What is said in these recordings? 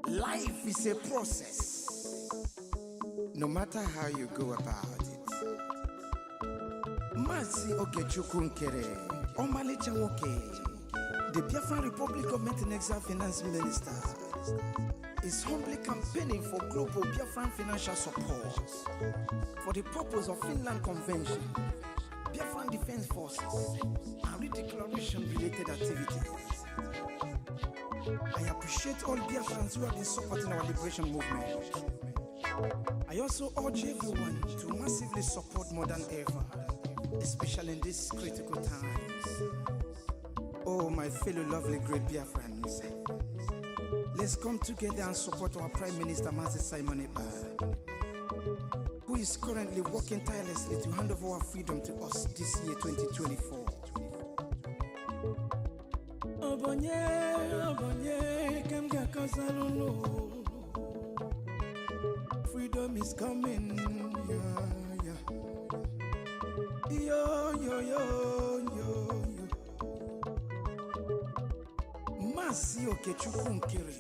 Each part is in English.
Life is a process, no matter how you go about it. Masi Ogechukwu Nkere, Omalicha Woke, the Biafra Republic Government and Exile Finance Minister, is humbly campaigning for global Biafran financial support for the purpose of Finland Convention, Biafran Defense Forces, and redeclaration-related activities. I appreciate all Biafrans who have been supporting our liberation movement. I also urge everyone to massively support more than ever, especially in these critical times. Oh, my fellow lovely great Biafrans, let's come together and support our Prime Minister, Mazi Simon Ekpa, who is currently working tirelessly to hand over our freedom to us this year, 2024. Freedom is coming, yeah. Yo. Masi Ogechukwu Nkere.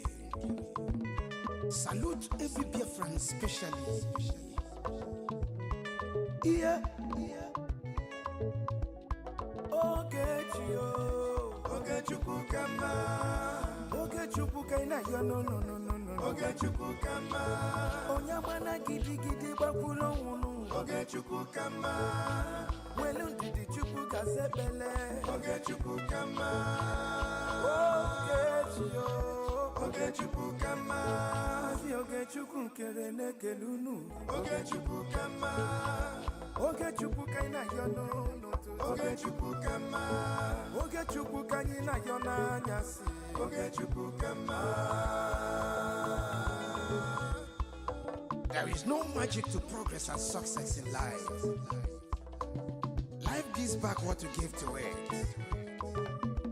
Salute every Biafran especially. Yeah. Ogechukwu kama. Ogechukwu kaina yo no. Ogechukwu kama. Onyamana gidi bakulo wunu. Ogechukwu kama. Welu didi chukwu kazebele. Ogechukwu kama. Ogechukwu kama. Masi Ogechukwu Nkere nekelunu. Ogechukwu kama. Ogechukwu kaina yo no. Ogechukwu kama. Ogechukwu kaina yo na nyasi. Ogechukwu kama. There is no magic to progress and success in life. Life gives back what you give to it.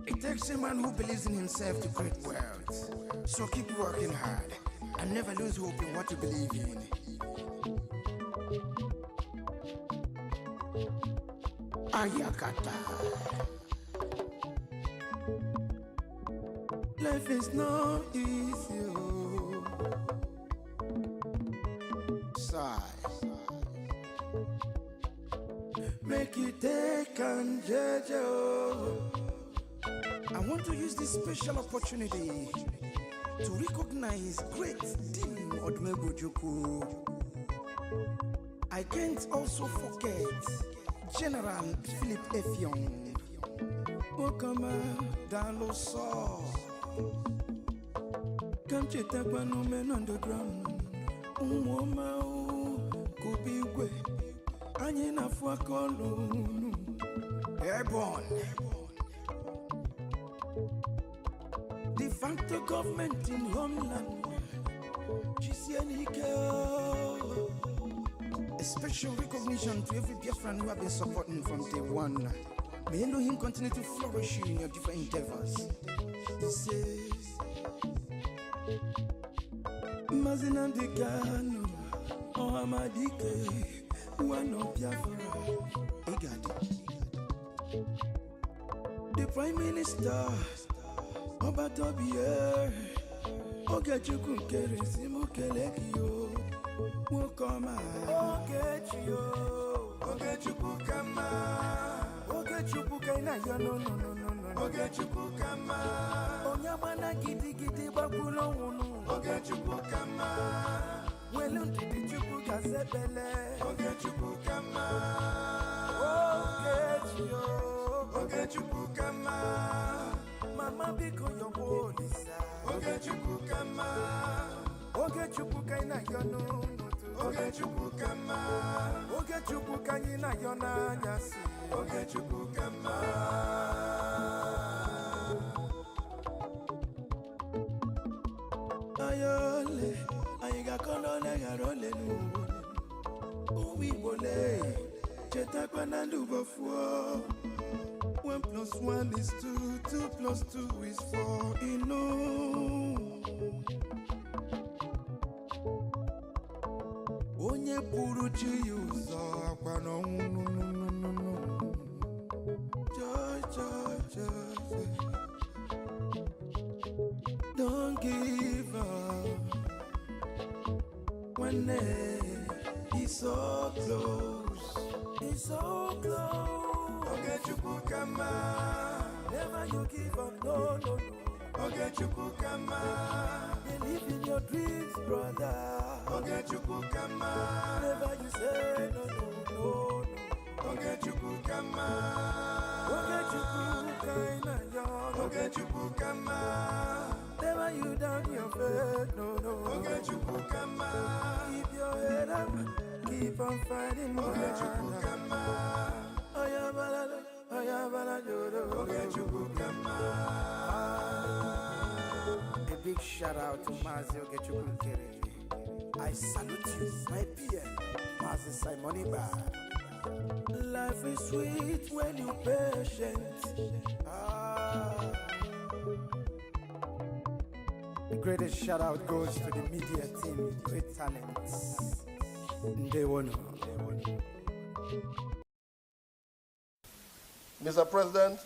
It takes a man who believes in himself to create wealth. So keep working hard and never lose hope in what you believe in. Ayakata. Life is not easy. Sigh. Make you take and judge. I want to use this special opportunity to recognize great Dim Ebubeagu. I can't also forget General Philip Effiong. Okama Daloso. Come cheta kwa no men underground. Umoma kubigwe. Anye na fwa kolunu. Airborne. De facto government in homeland. A special recognition to every Biafran who have been supporting from day one. May Elohim continue to flourish in your different endeavors. He says, Mazinandikano, Ohamadike, one of Biafra. The Prime Minister, Obatobie, Ogechukwu Nkere Simukelekio, Mukoma, Ogechukwu kama, Ogechukwu kaina yo no. Ogechukwu kama, Onyamana gidi bakulo wunu. Ogechukwu kama, Welu didi chukwu kazebele. Ogechukwu kama, Ogechukwu kama, Mama biko yobo lisa. Ogechukwu kama, Ogechukwu kaina yo no. Ogechukwu kama, Ogechukwu kaina yo na nyasi. Ogechukwu kama. Ayole, ayiga kolone garole nu. Uwi bole, cheta kwa nandu bofo. 1 + 1 is 2, 2 + 2 is 4. Onye puru chi yuzo akwa no. Joy. Don't give up when he's so close. He's so close. Okay, Chukukama. Never you give up, no, no, no. Okay, Chukukama. Believe in your dreams, brother. Okay, Chukukama. Never you say no, no, no, no. Okay, Chukukama. Okay, Chukukama. Okay, Chukukama. Never you down your faith, no, no. Okay, Chukukama. Keep your head up, keep on fighting, okay, Chukukama. Okay, Chukukama. A big shout out to Mazi Ogechukukere. I salute you, my PM, Mazi Simoni Bar. Life is sweet when you're patient. The greatest shout out goes to the media team, great talents. They won. Mr. President,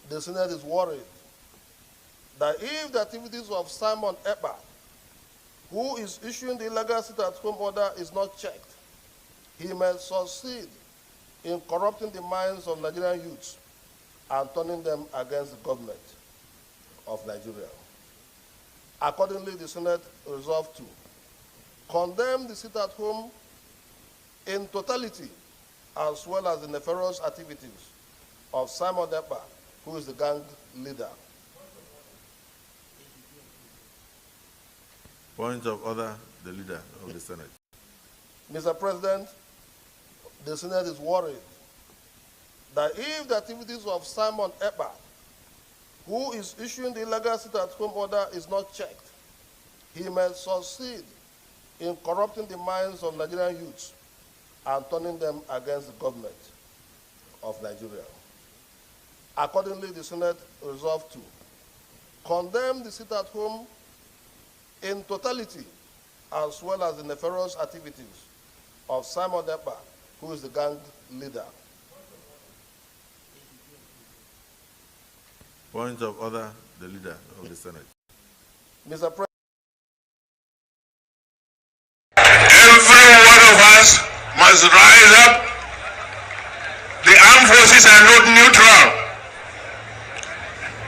the Senate is worried that if the activities of Simon Ekpa, who is issuing the illegal sit-at-home order, is not checked, he may succeed in corrupting the minds of Nigerian youths and turning them against the government of Nigeria. Accordingly, the Senate resolved to condemn the sit-at-home in totality, as well as the nefarious activities of Simon Ekpa, who is the gang leader. Point of order, the leader of the Senate. Mr. President, the Senate is worried that if the activities of Simon Ekpa, who is issuing the illegal sit-at-home order, is not checked, he may succeed in corrupting the minds of Nigerian youths and turning them against the government of Nigeria. Accordingly, the Senate resolved to condemn the sit-at-home in totality, as well as the nefarious activities of Simon Ekpa, who is the gang leader. Point of order, the leader of the Senate. Mr. President, every one of us must rise up. The armed forces are not neutral.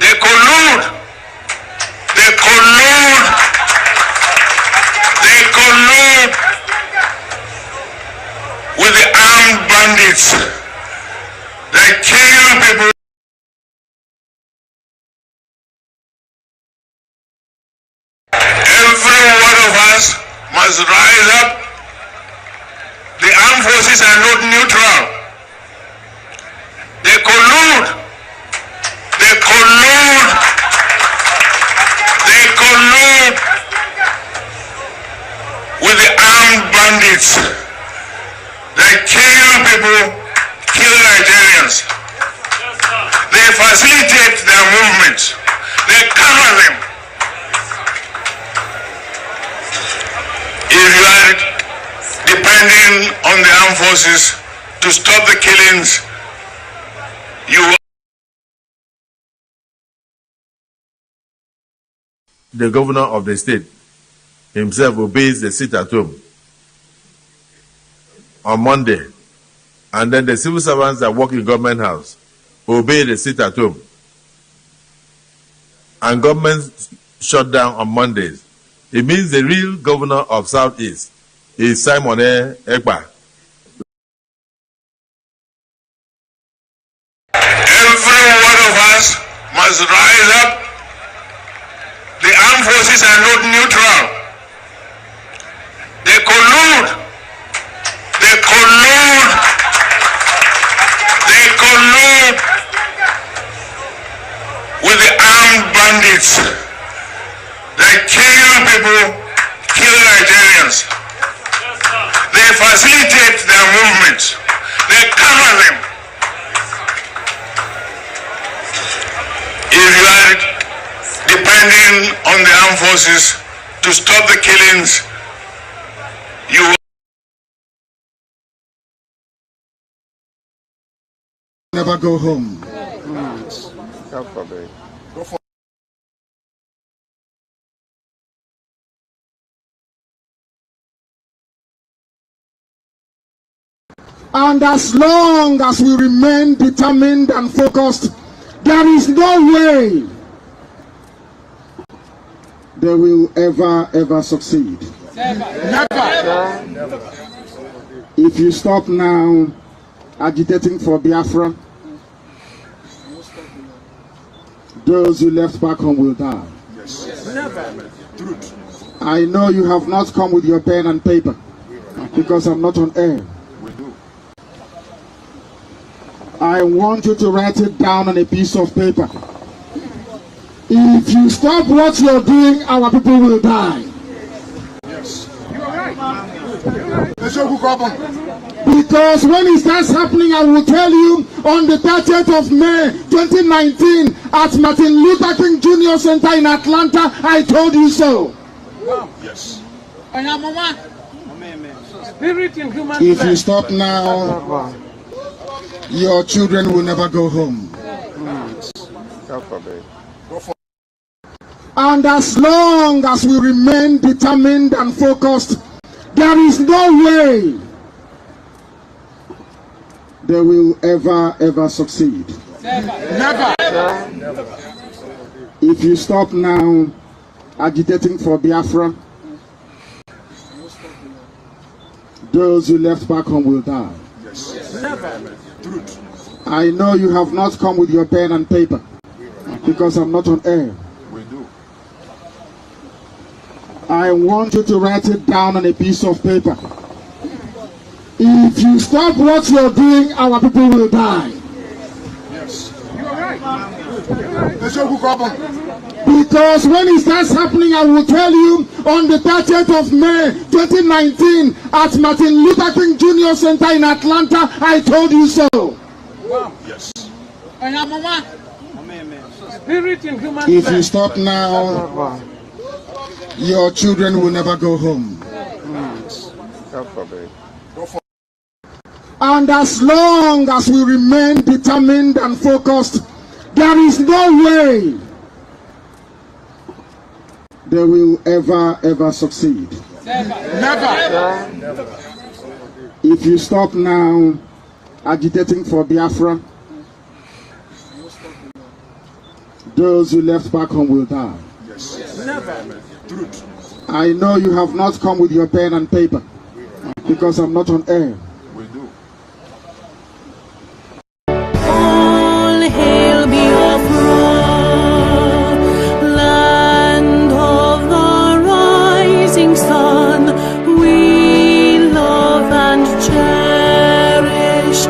They collude. They collude. They collude with the armed bandits. They kill people. Every one of us must rise up. The armed forces are not neutral. They collude. They collude. They collude with the armed bandits. They kill people, kill Nigerians. They facilitate their movements. They cover them. If you are depending on the armed forces to stop the killings, you The governor of the state himself obeys the sit-at-home on Monday, and then the civil servants that work in government house obey the sit-at-home, and government shut down on Mondays. It means the real governor of Southeast is Simon Ekpa. Every one of us must rise up. The armed forces are not neutral. They collude. They collude. They collude with the armed bandits. They kill people, kill Nigerians. They facilitate their movements. They cover them. If you are depending on the armed forces to stop the killings, you never go home. God forbid. And as long as we remain determined and focused, there is no way they will ever succeed. Never. If you stop now agitating for Biafra, those who left back home will die. Never. Truth. I know you have not come with your pen and paper because I'm not on air. We do. I want you to write it down on a piece of paper. If you stop what you're doing, our people will die. Yes. You are right. You're right. Because when it starts happening, I will tell you on the 30th of May 2019 at Martin Luther King Jr. Center in Atlanta, I told you so. Yes. If you stop now, your children will never go home. And as long as we remain determined and focused, there is no way they will ever succeed. Never. If you stop now agitating for Biafra, those who left back home will die. Yes. Never. Truth. I know you have not come with your pen and paper because I'm not on air. We do. I want you to write it down on a piece of paper. If you stop what you're doing, our people will die. Yes. You are right. You're right. Because when it starts happening, I will tell you on the 30th of May 2019 at Martin Luther King Jr. Center in Atlanta, I told you so. Yes. If you stop now, your children will never go home. And as long as we remain determined and focused, there is no way they will ever succeed. Never. If you stop now agitating for Biafra, those who left back home will die. Yes. Never. Truth. I know you have not come with your pen and paper because I'm not on air. We do. All hail Biafra, land of the rising sun. We love and cherish.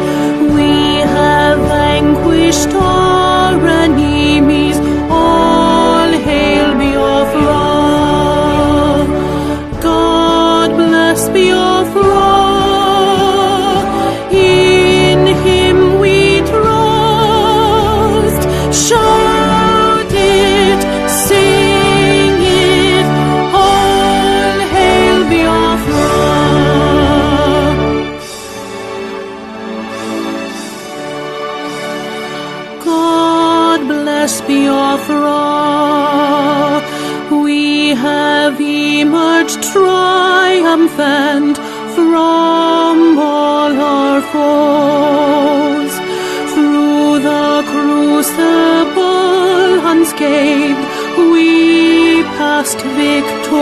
We have vanquished our enemies. All hail Biafra. God bless Biafra. In Him we trust. Shout it, sing it. All hail Biafra. God bless Biafra. We have emerged triumphant from all our foes. Through the crucible unscathed, we passed victorious.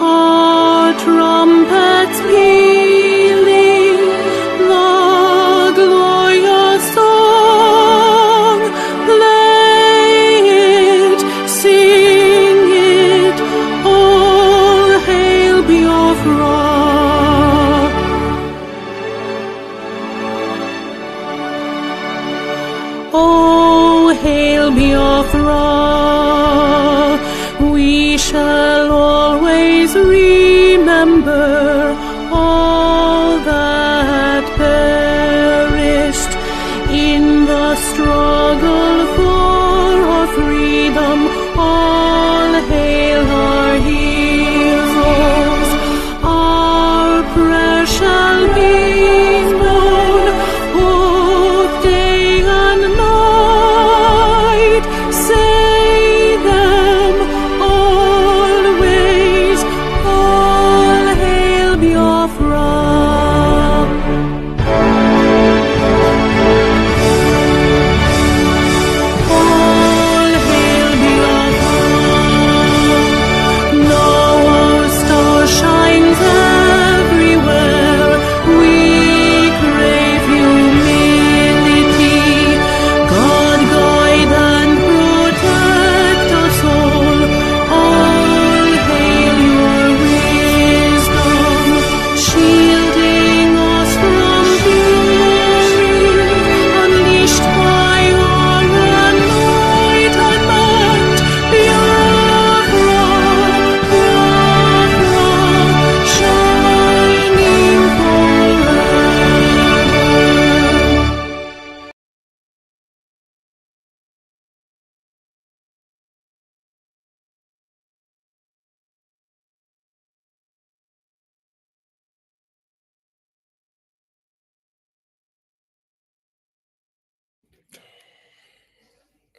Our trumpets pealing, the glorious song. Play it, sing it, all hail Biafra. Oh, hail Biafra. We shall always remember all that perished in the struggle for our freedom. All hail our heroes. Our prayer shall be known both day and night. Say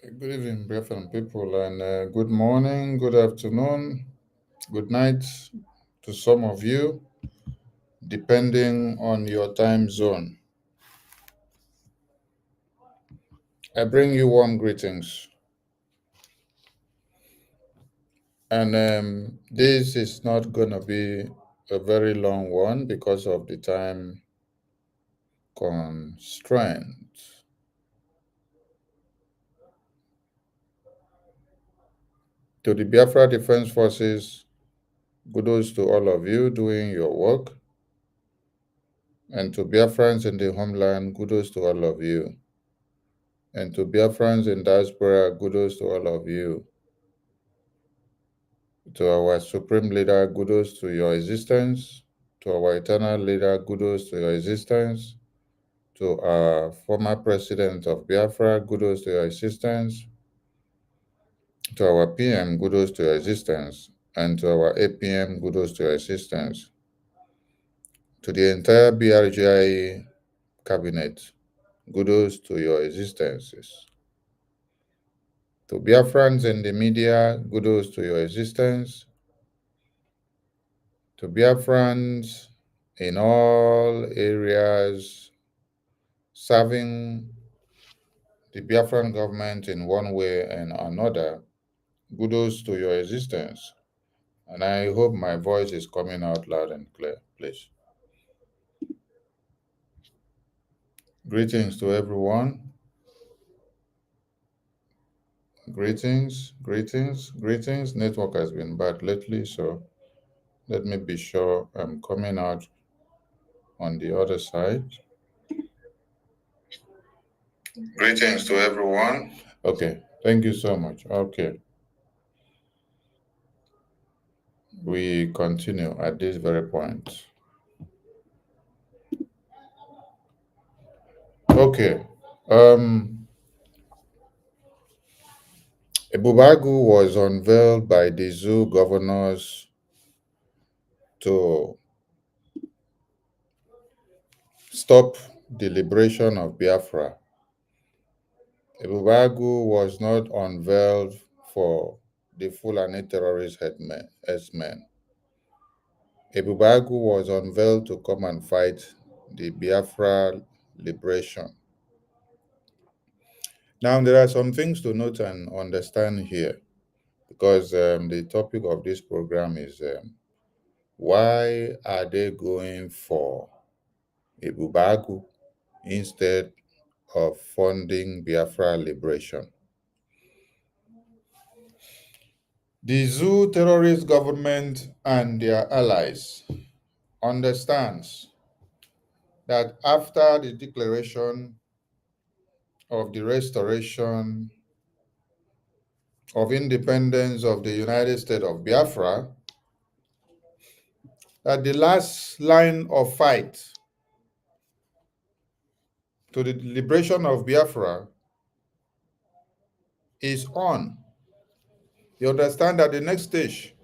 Good evening, Biafran people, and good morning, good afternoon, good night to some of you, depending on your time zone. I bring you warm greetings. And this is not going to be a very long one because of the time constraint. To the Biafra Defense Forces, kudos to all of you doing your work. And to Biafrans in the homeland, kudos to all of you. And to Biafrans in diaspora, kudos to all of you. To our Supreme Leader, kudos to your existence. To our eternal leader, kudos to your existence. To our former president of Biafra, kudos to your existence. To our PM, kudos to your existence. And to our APM, kudos to your existence. To the entire BRGI cabinet, kudos to your existences. To Biafrans in the media, kudos to your existence. To Biafrans in all areas serving the Biafran government in one way and another, kudos to your existence. And I hope my voice is coming out loud and clear, please. Greetings to everyone. Greetings. Network has been bad lately, so let me be sure I'm coming out on the other side. Greetings to everyone. Okay, thank you so much. Okay. We continue at this very point. Okay. Ebubeagu was unveiled by the zoo governors to stop the liberation of Biafra. Ebubeagu was not unveiled for the Fulani terrorist herdsmen. Ebubeagu was unveiled to come and fight the Biafra liberation. Now, there are some things to note and understand here, because the topic of this program is why are they going for Ebubeagu instead of funding Biafra liberation? The zoo terrorist government and their allies understands that after the declaration of the restoration of independence of the United States of Biafra, that the last line of fight to the liberation of Biafra is on. You understand that the next stage,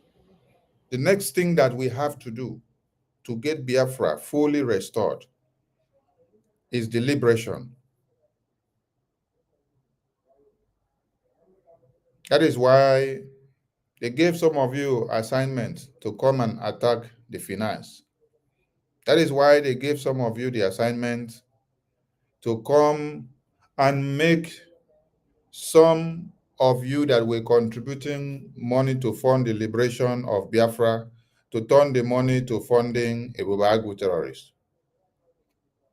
the next thing that we have to do to get Biafra fully restored is the liberation. That is why they gave some of you assignment to come and attack the finance. That is why they gave some of you the assignment to come and make some of you that were contributing money to fund the liberation of Biafra to turn the money to funding Ebubeagu terrorists.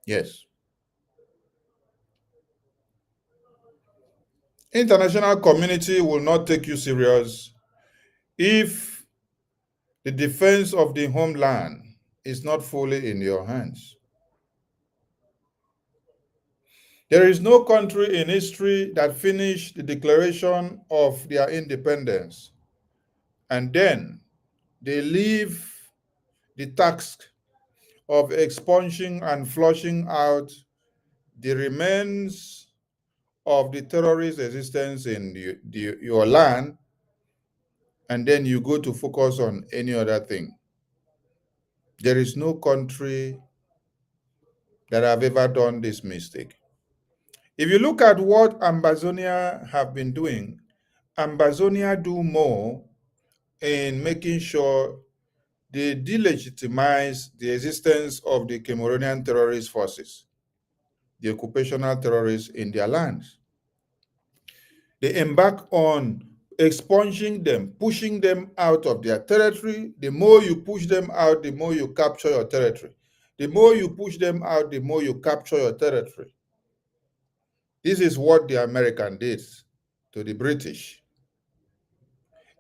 Yes. International community will not take you serious if the defense of the homeland is not fully in your hands. There is no country in history that finished the declaration of their independence and then they leave the task of expunging and flushing out the remains of the terrorist existence in your land, and then you go to focus on any other thing. There is no country that have ever done this mistake. If you look at what Ambazonia have been doing, Ambazonia do more in making sure they delegitimize the existence of the Cameroonian terrorist forces, the occupational terrorists in their lands. They embark on expunging them, pushing them out of their territory. The more you push them out, the more you capture your territory. The more you push them out, the more you capture your territory. This is what the American did to the British.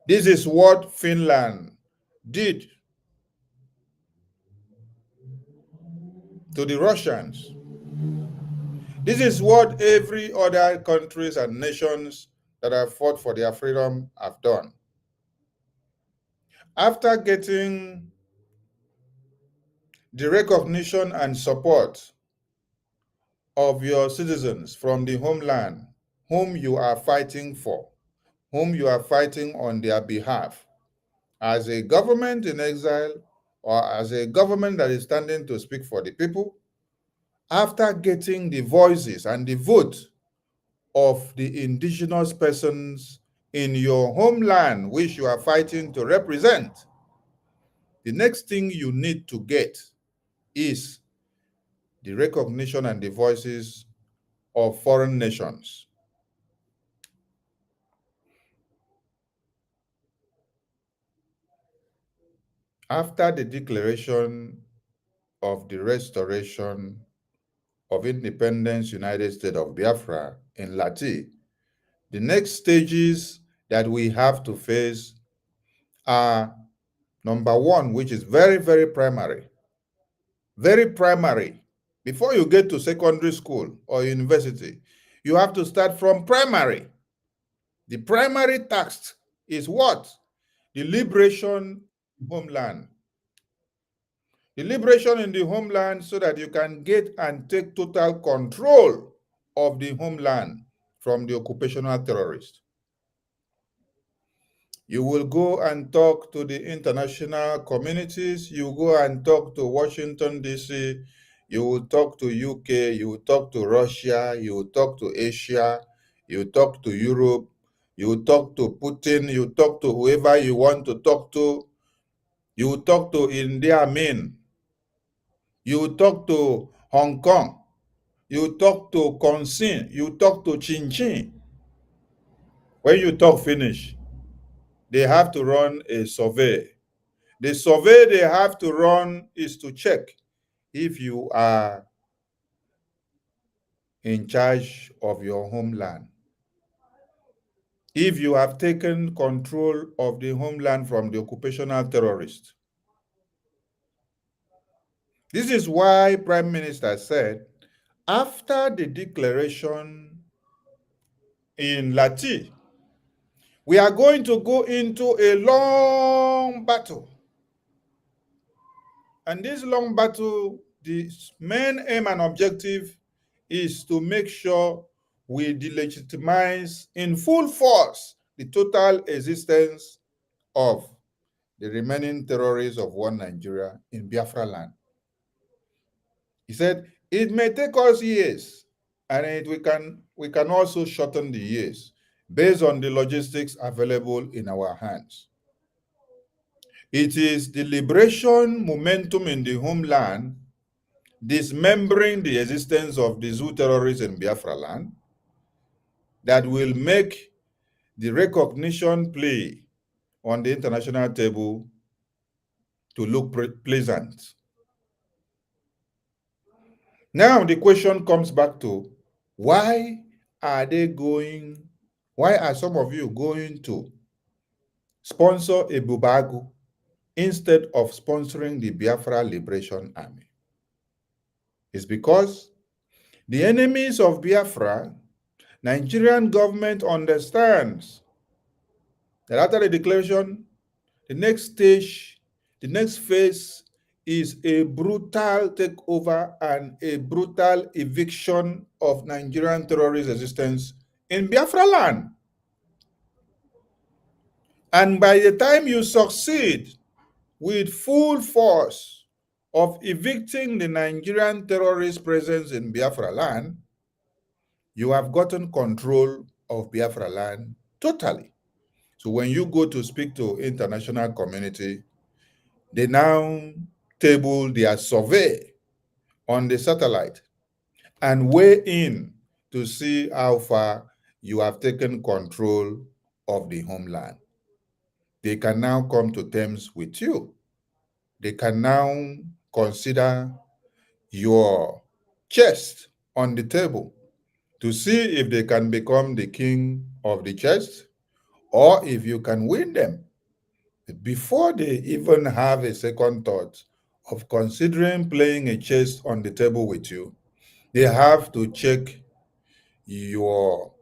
This is what Finland did to the Russians. This is what every other countries and nations that have fought for their freedom have done. After getting the recognition and support of your citizens from the homeland, whom you are fighting for, whom you are fighting on their behalf, as a government in exile or as a government that is standing to speak for the people, after getting the voices and the vote of the indigenous persons in your homeland, which you are fighting to represent, the next thing you need to get is the recognition and the voices of foreign nations. After the declaration of the restoration of independence United States of Biafra in Lati, the next stages that we have to face are number one, which is very, very primary. Very primary. Before you get to secondary school or university, you have to start from primary. The primary task is what? The liberation of the homeland. The liberation in the homeland so that you can get and take total control of the homeland from the occupational terrorists. You will go and talk to the international communities. You go and talk to Washington, D.C. You will talk to UK. You will talk to Russia. You will talk to Asia. You will talk to Europe. You will talk to Putin. You will talk to whoever you want to talk to. You will talk to India Amin. You will talk to Hong Kong. You will talk to Konsin. You will talk to Chin Chin. When you talk finish, they have to run a survey. The survey they have to run is to check if you are in charge of your homeland. If you have taken control of the homeland from the occupational terrorists. This is why Prime Minister said, after the declaration in Lati, we are going to go into a long battle. And this long battle, the main aim and objective is to make sure we delegitimize in full force the total existence of the remaining terrorists of one Nigeria in Biafra land. He said, it may take us years, and we can also shorten the years based on the logistics available in our hands. It is the liberation momentum in the homeland dismembering the existence of the Zoo terrorists in Biafra land that will make the recognition play on the international table to look pleasant. Now the question comes back to, why are some of you going to sponsor Ebubeagu instead of sponsoring the Biafra Liberation Army? It's because the enemies of Biafra, Nigerian government understands that after the declaration, the next stage, the next phase is a brutal takeover and a brutal eviction of Nigerian terrorist resistance in Biafra land. And by the time you succeed with full force of evicting the Nigerian terrorist presence in Biafra land, you have gotten control of Biafra land totally. So when you go to speak to international community, they now table their survey on the satellite and weigh in to see how far you have taken control of the homeland. They can now come to terms with you. They can now consider your chest on the table to see if they can become the king of the chest or if you can win them. Before they even have a second thought of considering playing a chess on the table with you, they have to check your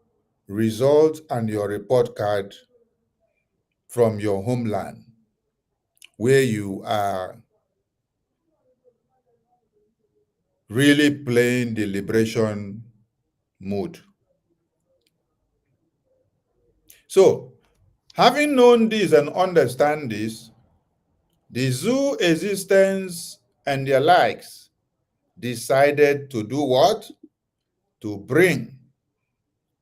results and your report card from your homeland, where you are really playing the liberation mood. So, having known this and understand this, the zoo existence and their likes decided to do what? To bring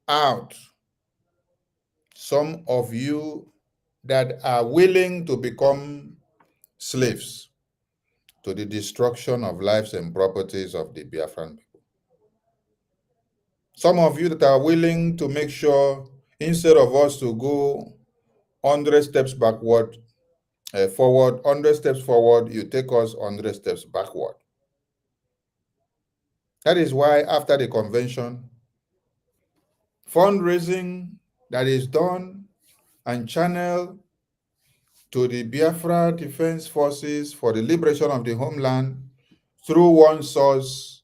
out some of you that are willing to become slaves to the destruction of lives and properties of the Biafran people. Some of you that are willing to make sure instead of us to go 100 steps forward, 100 steps forward, you take us 100 steps backward. That is why after the convention, fundraising that is done and channeled to the Biafra Defense Forces for the liberation of the homeland through one source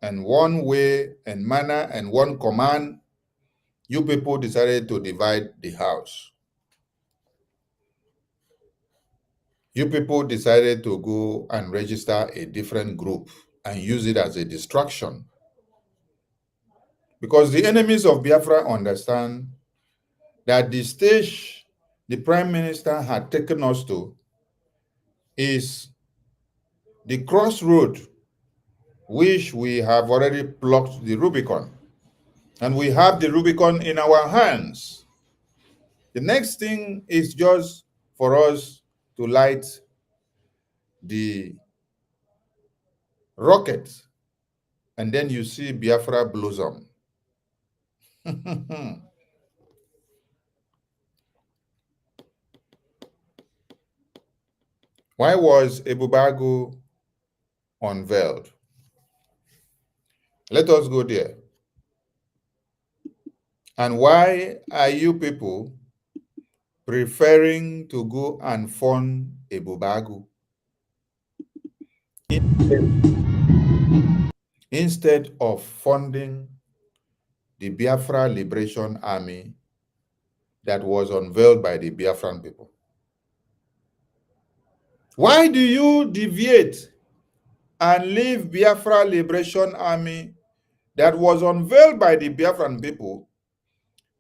and one way and manner and one command, you people decided to divide the house. You people decided to go and register a different group and use it as a distraction. Because the enemies of Biafra understand that the stage the Prime Minister had taken us to is the crossroad which we have already plucked the Rubicon. And we have the Rubicon in our hands. The next thing is just for us to light the rocket, and then you see Biafra blossom. Why was Ebubeagu unveiled? Let us go there. And why are you people preferring to go and fund Ebubeagu instead of funding the Biafra Liberation Army that was unveiled by the Biafran people? Why do you deviate and leave Biafra Liberation Army that was unveiled by the Biafran people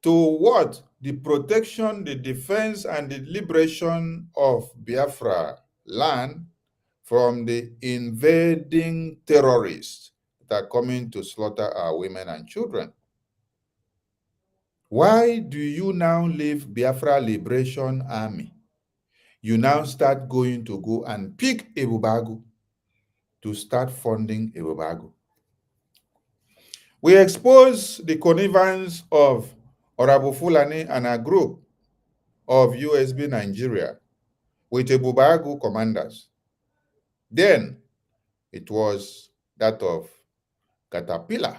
to what? The protection, the defense, and the liberation of Biafra land from the invading terrorists that are coming to slaughter our women and children? Why do you now leave Biafra Liberation Army? You now start going to go and pick Ebubeagu to start funding Ebubeagu. We expose the connivance of Honorable Fulani and a group of USB Nigeria with Ebubeagu commanders. Then it was that of Caterpillar.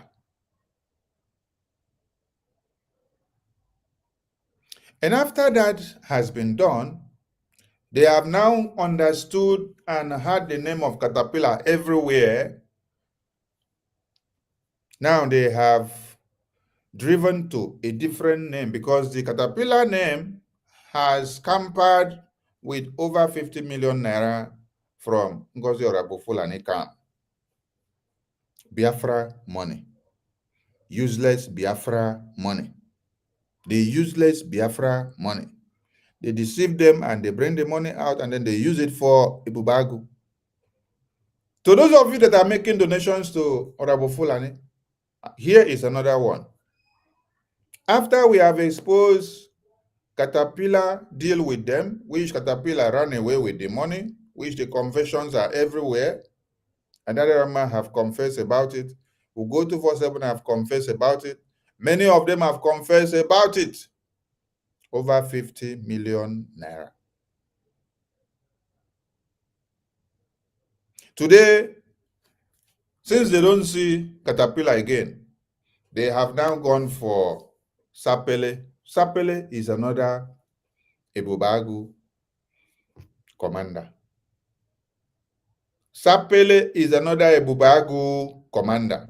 And after that has been done, they have now understood and heard the name of Caterpillar everywhere. Now they have driven to a different name because the Caterpillar name has scampered with over 50 million naira from Ngozi Orabufulani camp. Biafra money. Useless Biafra money. The useless Biafra money. They deceive them and they bring the money out and then they use it for Ebubeagu. To those of you that are making donations to Orabufulani, here is another one. After we have exposed Caterpillar deal with them, which Caterpillar ran away with the money, which the confessions are everywhere, and Adarama have confessed about it. We'll go to 47 have confessed about it. Many of them have confessed about it. Over 50 million naira. Today, since they don't see Caterpillar again, they have now gone for Sapele. Sapele is another Ebubeagu commander. Sapele is another Ebubeagu commander.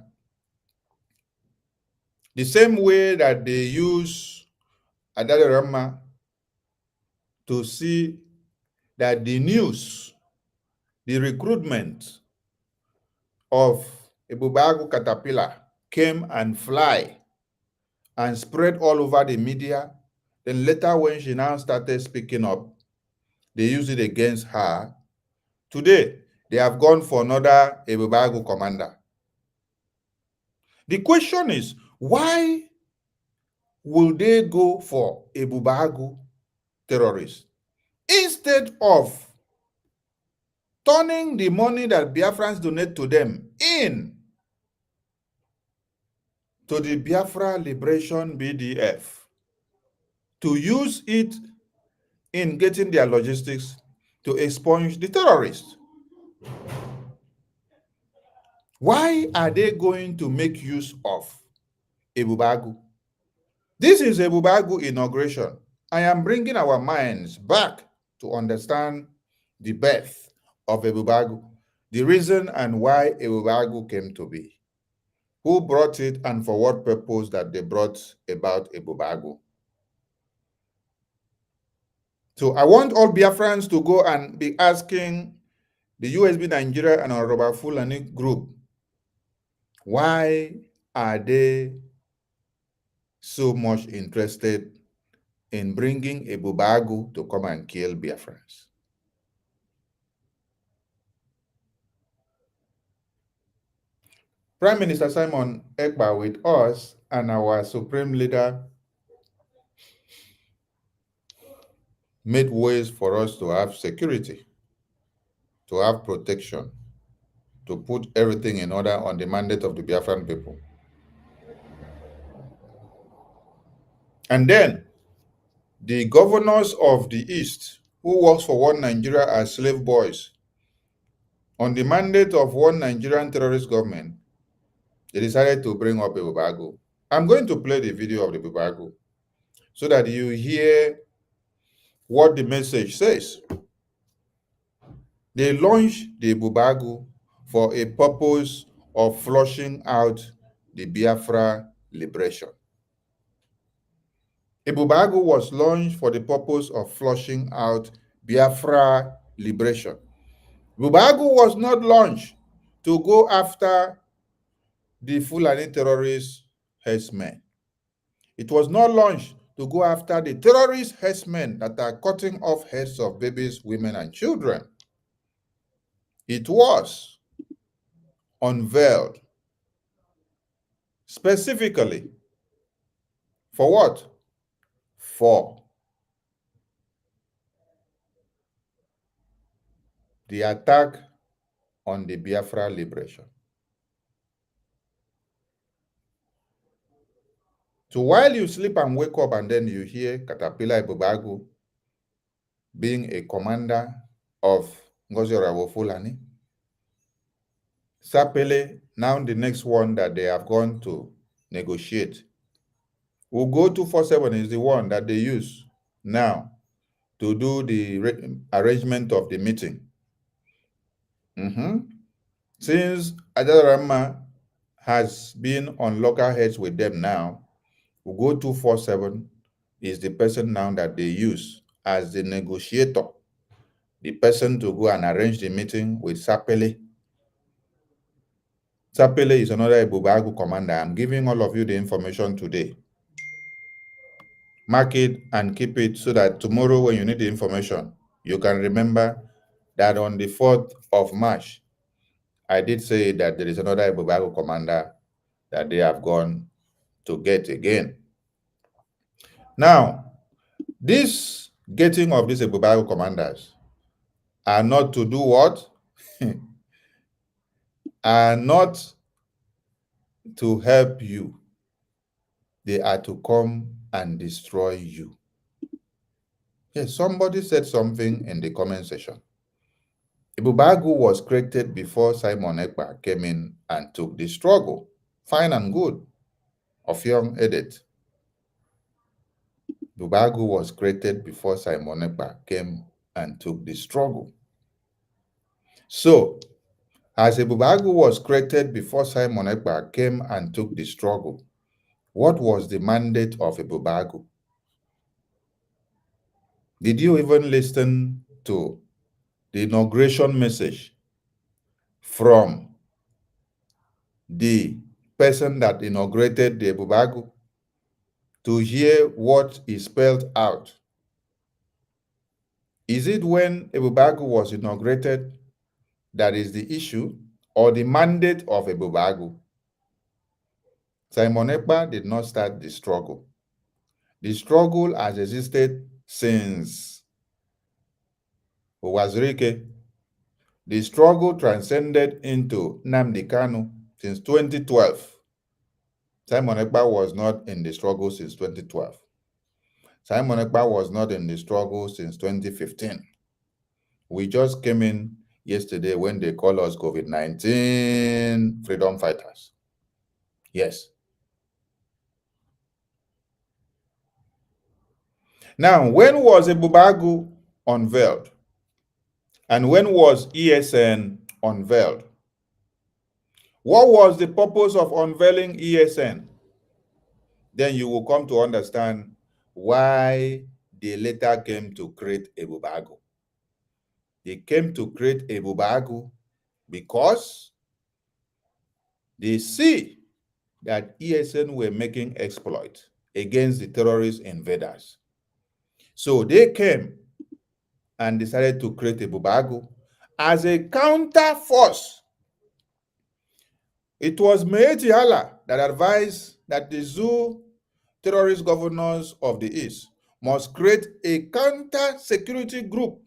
The same way that they use Adarama to see that the news, the recruitment of Ebubeagu Caterpillar came and fly and spread all over the media. Then later when she now started speaking up, they used it against her. Today, they have gone for another Ebubeagu commander. The question is, why will they go for Ebubeagu terrorists instead of turning the money that Biafrans donate to them in to the Biafra Liberation BDF to use it in getting their logistics to expunge the terrorists? Why are they going to make use of Ebubeagu? This is Ebubeagu inauguration. I am bringing our minds back to understand the birth of Ebubeagu, the reason and why Ebubeagu came to be, who brought it and for what purpose that they brought about Ebubeagu. So I want all Biafrans to go and be asking the USB Nigeria and Honorable Fulani group, why are they so much interested in bringing Ebubeagu to come and kill Biafrans? Prime Minister Simon Ekpa with us and our Supreme Leader made ways for us to have security, to have protection, to put everything in order on the mandate of the Biafran people. And then the governors of the East, who works for One Nigeria as slave boys, on the mandate of one Nigerian terrorist government, they decided to bring up Ebubeagu. I'm going to play the video of the Ebubeagu so that you hear what the message says. They launched the Ebubeagu for a purpose of flushing out the Biafra liberation. Ebubeagu was launched for the purpose of flushing out Biafra liberation. Ebubeagu was not launched to go after the Fulani terrorist herdsmen. It was not launched to go after the terrorist herdsmen that are cutting off heads of babies, women, and children. It was unveiled specifically for what? For the attack on the Biafra liberation. So while you sleep and wake up and then you hear Caterpillar Ebubeagu being a commander of Ngozi Fulani, Sapele, now the next one that they have gone to negotiate, will go 247 is the one that they use now to do the arrangement of the meeting. Since Adarama has been on loggerheads with them now, we'll go 247 is the person now that they use as the negotiator, the person to go and arrange the meeting with Sapele. Sapele is another Ebubeagu commander. I'm giving all of you the information today. Mark it and keep it so that tomorrow when you need the information, you can remember that on the 4th of March, I did say that there is another Ebubeagu commander that they have gone to get again. Now, this getting of these Ebubeagu commanders are not to do what? Are not to help you. They are to come and destroy you. Yes, somebody said something in the comment section. Ebubeagu was created before Simon Ekpa came in and took the struggle. Fine and good. Of young edit. Ebubeagu was created before Simon Ekpa came and took the struggle. So, as Ebubeagu was created before Simon Ekpa came and took the struggle, what was the mandate of Ebubeagu? Did you even listen to the inauguration message from the person that inaugurated the Ebubeagu to hear what is spelled out? Is it when Ebubeagu was inaugurated that is the issue, or the mandate of Ebubeagu? Simon Ekpa did not start the struggle. The struggle has existed since Owazirike. The struggle transcended into Nnamdi Kanu since 2012. Simon Ekpa was not in the struggle since 2012. Simon Ekpa was not in the struggle since 2015. We just came in yesterday when they call us COVID-19 freedom fighters. Yes. Now, when was Ebubeagu unveiled? And when was ESN unveiled? What was the purpose of unveiling ESN? Then you will come to understand why they later came to create Ebubeagu. They came to create Ebubeagu because they see that ESN were making exploit against the terrorist invaders. So they came and decided to create Ebubeagu as a counter force. It was Meeti Allah that advised that the Zoo terrorist governors of the East must create a counter security group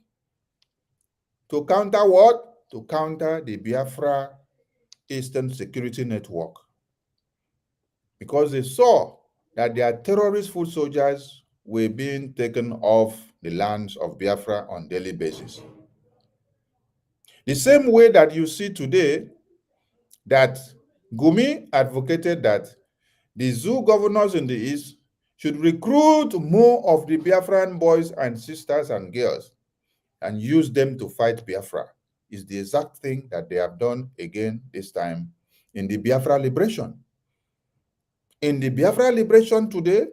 to counter what? To counter the Biafra Eastern Security Network. Because they saw that their terrorist foot soldiers were being taken off the lands of Biafra on a daily basis. The same way that you see today that Gumi advocated that the Zoo governors in the East should recruit more of the Biafran boys and sisters and girls and use them to fight Biafra, is the exact thing that they have done again this time in the Biafra liberation. In the Biafra liberation today,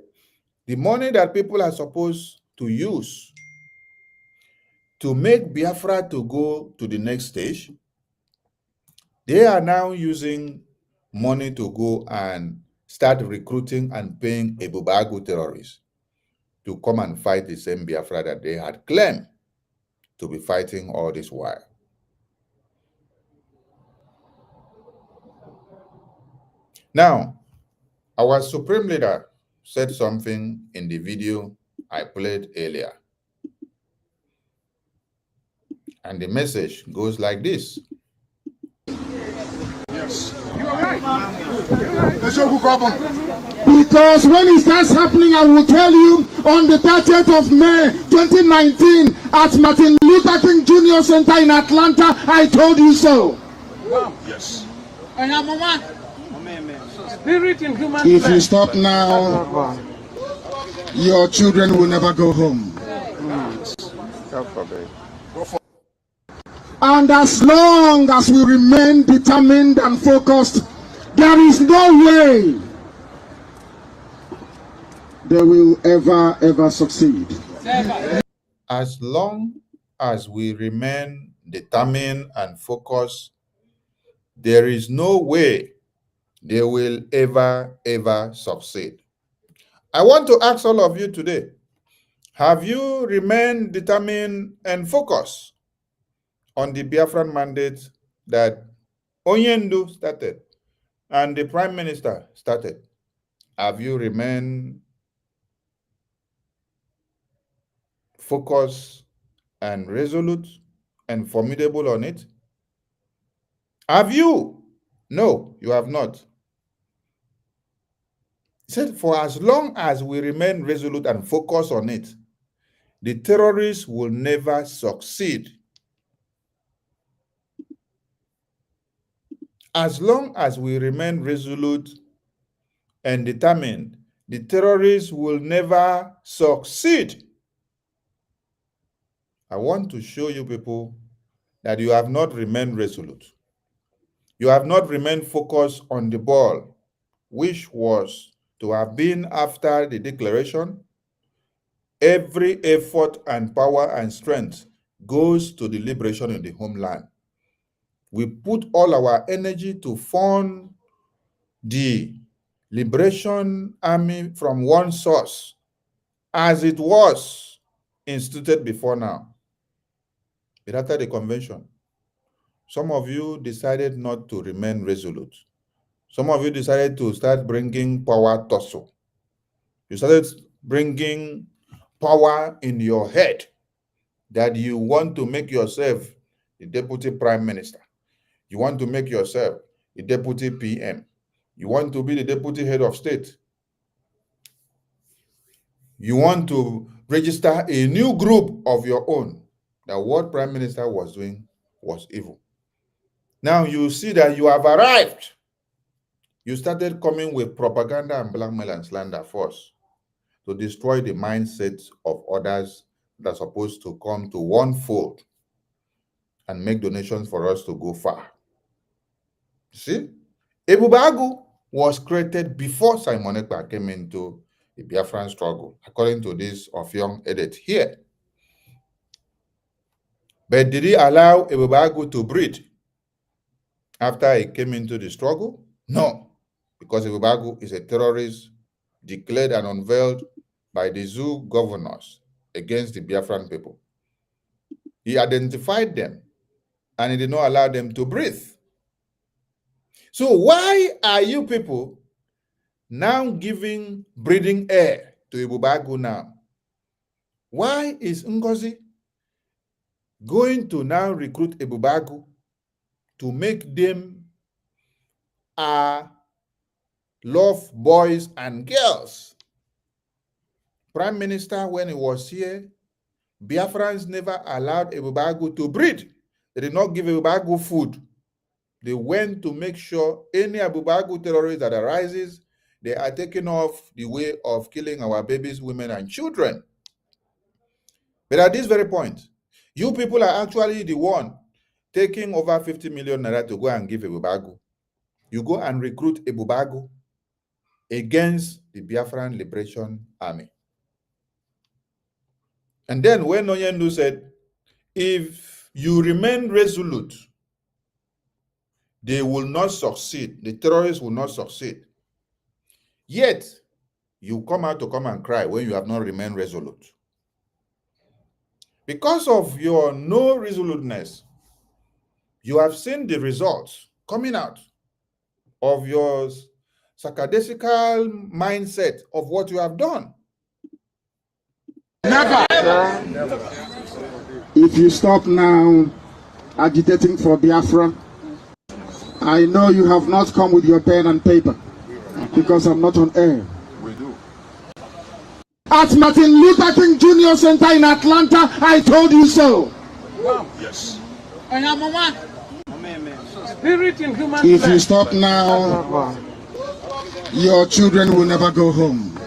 the money that people are supposed to use to make Biafra to go to the next stage, they are now using money to go and start recruiting and paying Ebubeagu terrorists to come and fight the same Biafra that they had claimed to be fighting all this while. Now, our Supreme Leader said something in the video I played earlier. And the message goes like this. Yes. You are right. Because when it starts happening, I will tell you on the 30th of May 2019 at Martin Luther King Jr. Center in Atlanta, I told you so. Yes. Spirit in human If you stop now, your children will never go home. And as long as we remain determined and focused, there is no way they will ever succeed. As long as we remain determined and focused, there is no way they will ever succeed. I want to ask all of you today, have you remained determined and focused on the Biafran mandate that Onyendu started and the Prime Minister started? Have you remained focused and resolute and formidable on it? Have you? No, you have not. He said, for as long as we remain resolute and focused on it, the terrorists will never succeed. As long as we remain resolute and determined, the terrorists will never succeed. I want to show you people that you have not remained resolute. You have not remained focused on the ball, which was to have been after the declaration. Every effort and power and strength goes to the liberation in the homeland. We put all our energy to fund the liberation army from one source, as it was instituted before now. But after the convention, some of you decided not to remain resolute. Some of you decided to start bringing power tussle. You started bringing power in your head that you want to make yourself the deputy prime minister. You want to make yourself the deputy PM. You want to be the deputy head of state. You want to register a new group of your own. That what prime minister was doing was evil. Now you see that you have arrived. You started coming with propaganda and blackmail and slander first to destroy the mindsets of others that are supposed to come to one fold and make donations for us to go far. See, Ebubeagu was created before Simon Ekpa came into the Biafran struggle, according to this of young edit here. But did he allow Ebubeagu to breathe after he came into the struggle? No, because Ebubeagu is a terrorist declared and unveiled by the zoo governors against the Biafran people. He identified them and he did not allow them to breathe. So why are you people now giving breathing air to Ebubeagu now? Why is Ngozi going to now recruit Ebubeagu to make them love boys and girls? Prime Minister, when he was here, Biafrans never allowed Ebubeagu to breathe. They did not give Ebubeagu food. They went to make sure any Ebubeagu terrorist that arises, they are taking off the way of killing our babies, women, and children. But at this very point, you people are actually the one taking over 50 million naira to go and give Ebubeagu. You go and recruit Ebubeagu against the Biafran Liberation Army. And then when Onyendu said, if you remain resolute, they will not succeed. The terrorists will not succeed. Yet, you come out to come and cry when you have not remained resolute. Because of your no resoluteness, you have seen the results coming out of your sarcastic mindset of what you have done. Never. If you stop now agitating for Biafra, I know you have not come with your pen and paper because I'm not on air. We do. At Martin Luther King Jr. Center in Atlanta, I told you so. Yes. Spirit in human If you stop now, your children will never go home.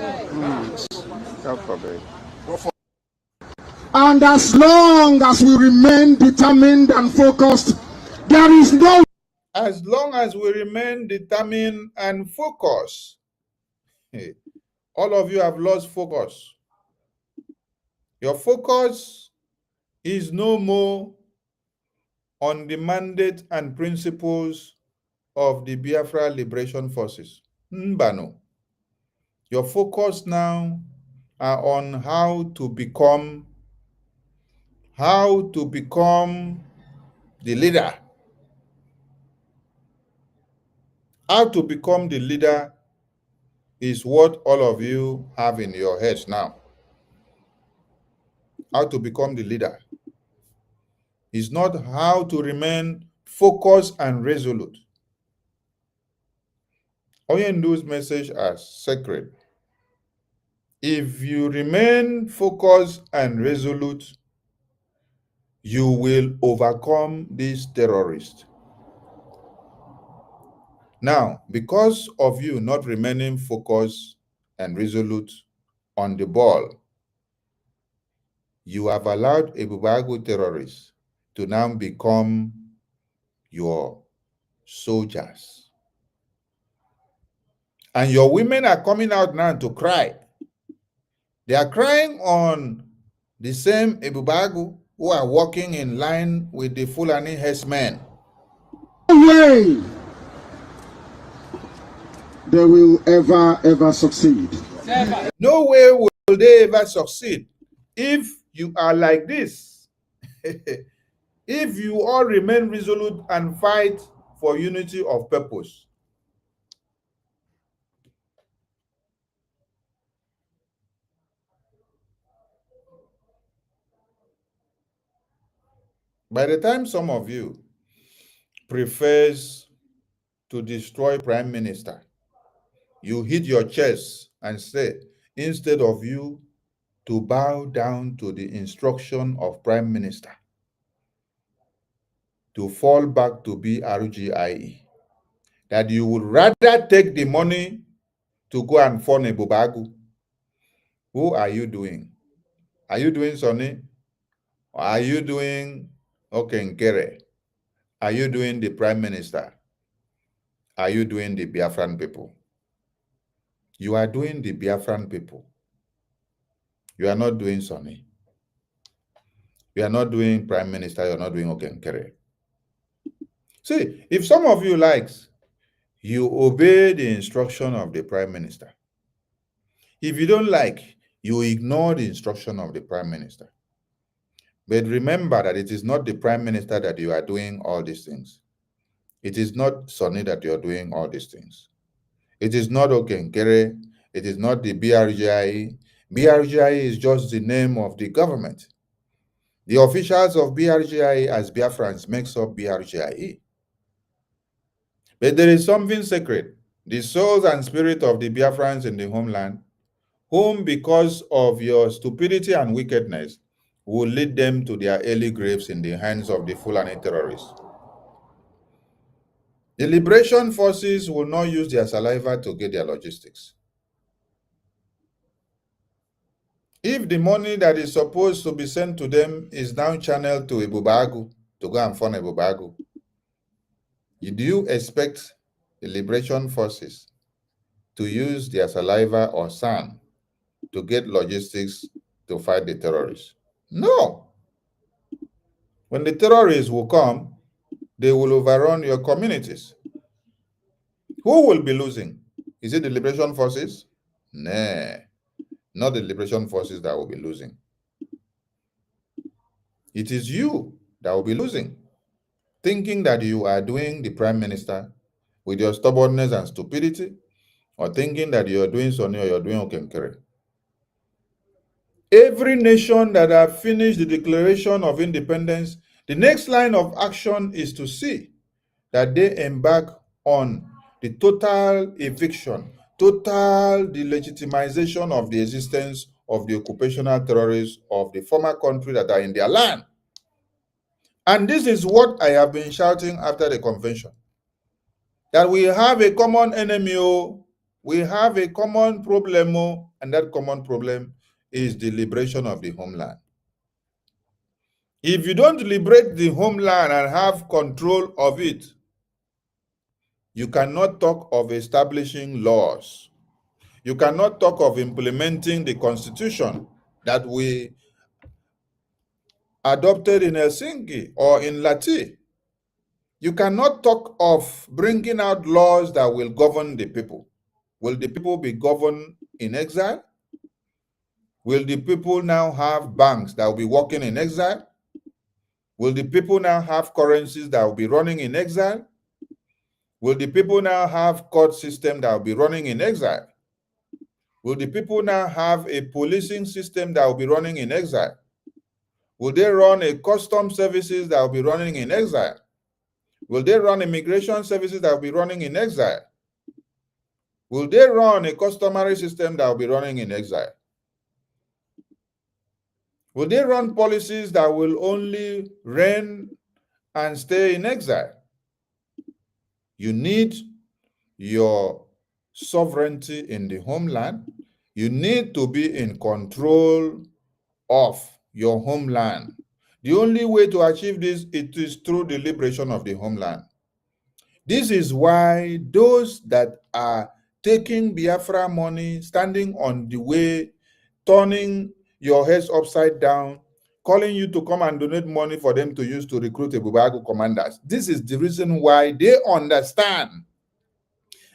And as long as we remain determined and focused, there is no. As long as we remain determined and focused, all of you have lost focus. Your focus is no more on the mandate and principles of the Biafra Liberation Forces. Mbano. Your focus now are on how to become the leader. How to become the leader is what all of you have in your heads now. how to become the leader. It's not how to remain focused and resolute. Oyendu's message as sacred. If you remain focused and resolute, you will overcome these terrorists. Now, because of you not remaining focused and resolute on the ball, you have allowed Ebubeagu terrorists to now become your soldiers. And your women are coming out now to cry. They are crying on the same Ebubeagu who are walking in line with the Fulani herdsmen. No way they will ever succeed. No way will they ever succeed if you are like this. If you all remain resolute and fight for unity of purpose. By the time some of you prefers to destroy Prime Minister, you hit your chest and say, instead of you to bow down to the instruction of Prime Minister, to fall back to BRGIE, that you would rather take the money to go and fund Ebubeagu. Who are you doing? Are you doing Sonny? Or are you doing Okenkere? Are you doing the Prime Minister? Are you doing the Biafran people? You are doing the Biafran people. You are not doing Sonny. You are not doing Prime Minister. You are not doing Okenkere. See, if some of you likes, you obey the instruction of the Prime Minister. If you don't like, you ignore the instruction of the Prime Minister. But remember that it is not the Prime Minister that you are doing all these things. It is not Sonny that you are doing all these things. It is not Okenkere. It is not the BRGIE. BRGIE is just the name of the government. The officials of BRGIE as Biafrans makes up BRGIE. But there is something sacred, the souls and spirit of the Biafrans in the homeland, whom because of your stupidity and wickedness will lead them to their early graves in the hands of the Fulani terrorists. The liberation forces will not use their saliva to get their logistics. If the money that is supposed to be sent to them is now channeled to Ebubeagu, to go and fund Ebubeagu, do you expect the liberation forces to use their saliva or sand to get logistics to fight the terrorists? No. When the terrorists will come, they will overrun your communities. Who will be losing? Is it the liberation forces? Nah, not the liberation forces that will be losing. It is you that will be losing, thinking that you are doing the Prime Minister with your stubbornness and stupidity, or thinking that you are doing Sonny or you are doing Okenkere. Every nation that have finished the Declaration of Independence, the next line of action is to see that they embark on the total eviction, total delegitimization of the existence of the occupational terrorists of the former country that are in their land. And this is what I have been shouting after the convention, that we have a common enemy, we have a common problem, and that common problem is the liberation of the homeland. If you don't liberate the homeland and have control of it, you cannot talk of establishing laws. You cannot talk of implementing the constitution that we adopted in Helsinki or in Lati. You cannot talk of bringing out laws that will govern the people. Will the people be governed in exile? Will the people now have banks that will be working in exile? Will the people now have currencies that will be running in exile? Will the people now have court system that will be running in exile? Will the people now have a policing system that will be running in exile? Will they run a custom services that will be running in exile? Will they run immigration services that will be running in exile? Will they run a customary system that will be running in exile? Will they run policies that will only reign and stay in exile? You need your sovereignty in the homeland. You need to be in control of your homeland. The only way to achieve this, it is through the liberation of the homeland. This is why those that are taking Biafra money, standing on the way, turning your heads upside down, calling you to come and donate money for them to use to recruit Ebubeagu commanders. This is the reason why they understand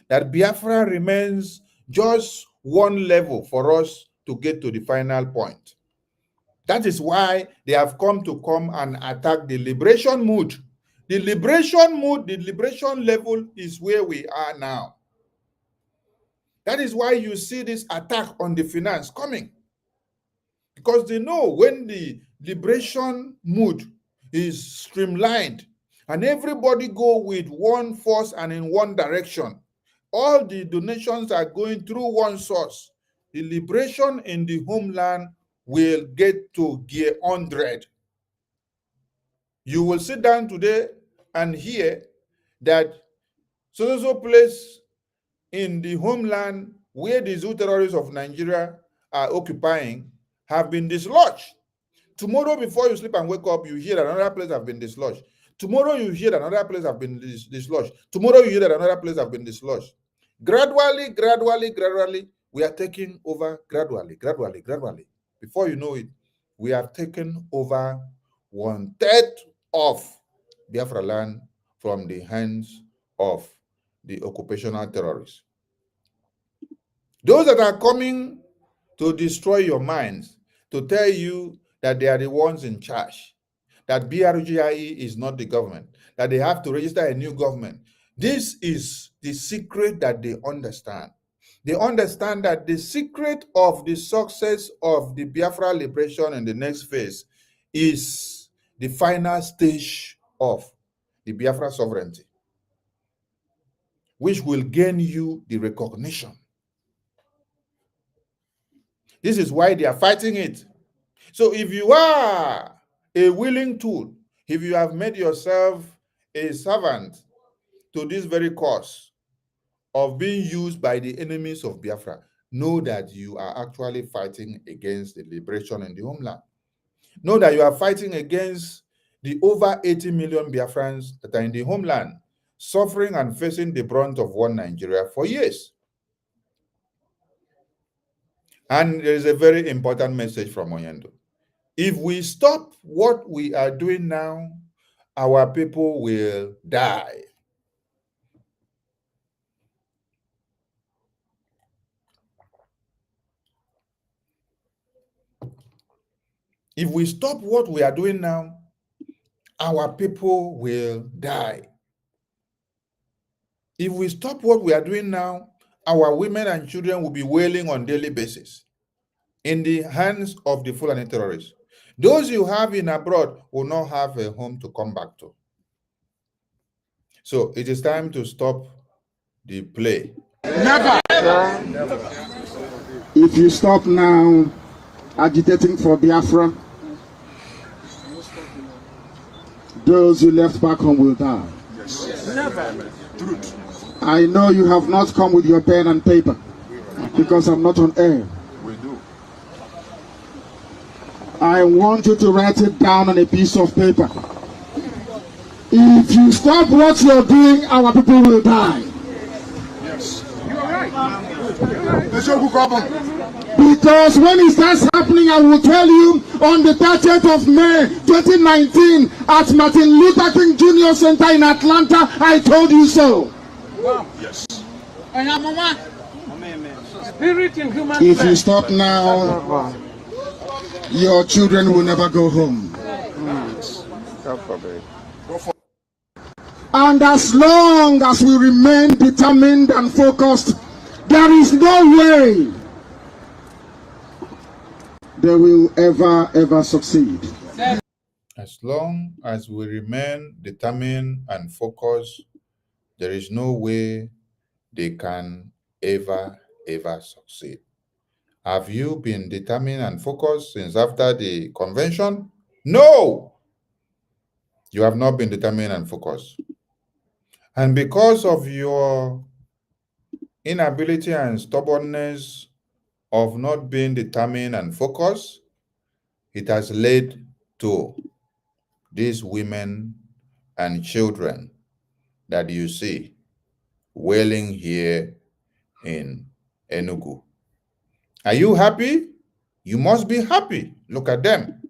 that Biafra remains just one level for us to get to the final point. That is why they have come and attack the liberation mood. The liberation mood, the liberation level is where we are now. That is why you see this attack on the finance coming. Because they know when the liberation mood is streamlined and everybody go with one force and in one direction, all the donations are going through one source. The liberation in the homeland will get to gear 100. You will sit down today and hear that so place in the homeland where the zoo terrorists of Nigeria are occupying have been dislodged. Tomorrow, before you sleep and wake up, you hear that another place have been dislodged. Tomorrow, you hear that another place have been dislodged. Tomorrow, you hear that another place have been dislodged. Gradually, we are taking over gradually. Before you know it, we have taken over 1/3 of Biafra land from the hands of the occupational terrorists. Those that are coming to destroy your minds, to tell you that they are the ones in charge, that BRGIE is not the government, that they have to register a new government. This is the secret that they understand. They understand that the secret of the success of the Biafra liberation in the next phase is the final stage of the Biafra sovereignty, which will gain you the recognition. This is why they are fighting it. So if you are a willing tool, if you have made yourself a servant to this very cause of being used by the enemies of Biafra, know that you are actually fighting against the liberation in the homeland. Know that you are fighting against the over 80 million Biafrans that are in the homeland, suffering and facing the brunt of one Nigeria for years. And there is a very important message from Oyendo. If we stop what we are doing now, our people will die. If we stop what we are doing now, our people will die. If we stop what we are doing now, our women and children will be wailing on a daily basis in the hands of the Fulani terrorists. Those you have in abroad will not have a home to come back to. So it is time to stop the play. Never. If you stop now agitating for Biafra, those you left back home will die. Yes. Never. Truth. I know you have not come with your pen and paper because I'm not on air. We do. I want you to write it down on a piece of paper. If you stop what you're doing, our people will die. Yes. You're right. Because when it starts happening, I will tell you on the 30th of May 2019 at Martin Luther King Jr. Center in Atlanta, I told you so. Yes. Spirit in human If you stop now, your children will never go home. And as long as we remain determined and focused, there is no way they will ever succeed. As long as we remain determined and focused, there is no way they can ever succeed. Have you been determined and focused since after the convention? No! You have not been determined and focused. And because of your inability and stubbornness of not being determined and focused, it has led to these women and children that you see wailing here in Enugu. Are you happy? You must be happy. Look at them.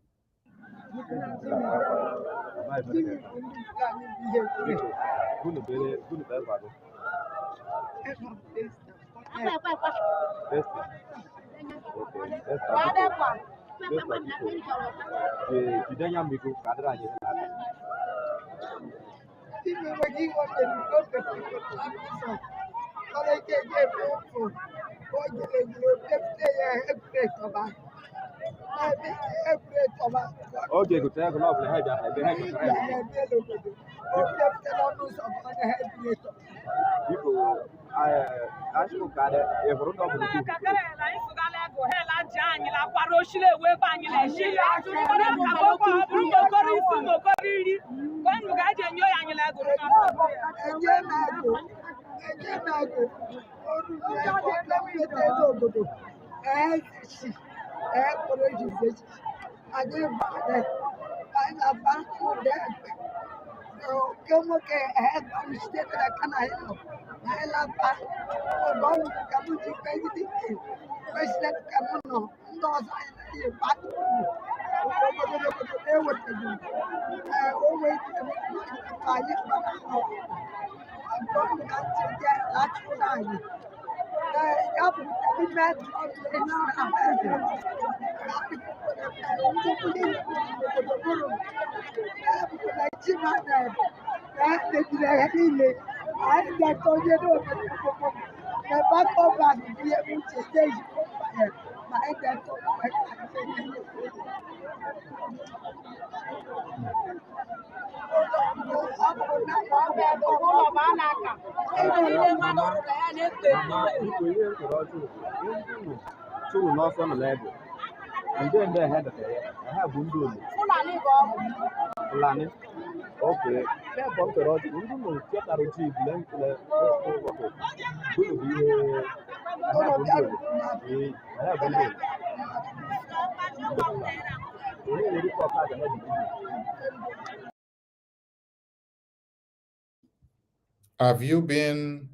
Have you been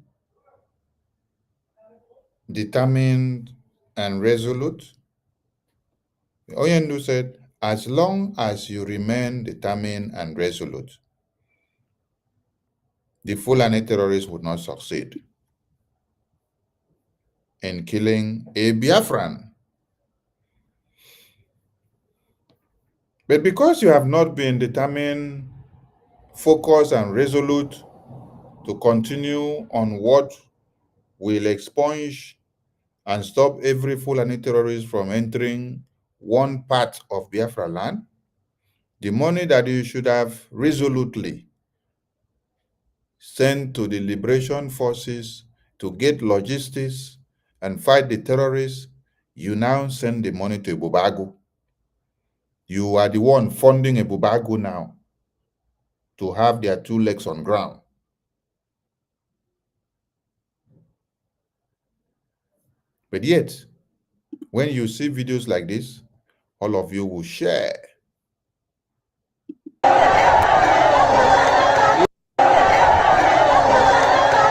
determined and resolute? Oyendu said, as long as you remain determined and resolute, the Fulani terrorists would not succeed in killing a Biafran. But because you have not been determined, focused, and resolute to continue on what will expunge and stop every Fulani terrorist from entering one part of Biafra land, the money that you should have resolutely sent to the liberation forces to get logistics and fight the terrorists, you now send the money to Ebubeagu. You are the one funding Ebubeagu now to have their two legs on ground. But yet, when you see videos like this, all of you will share.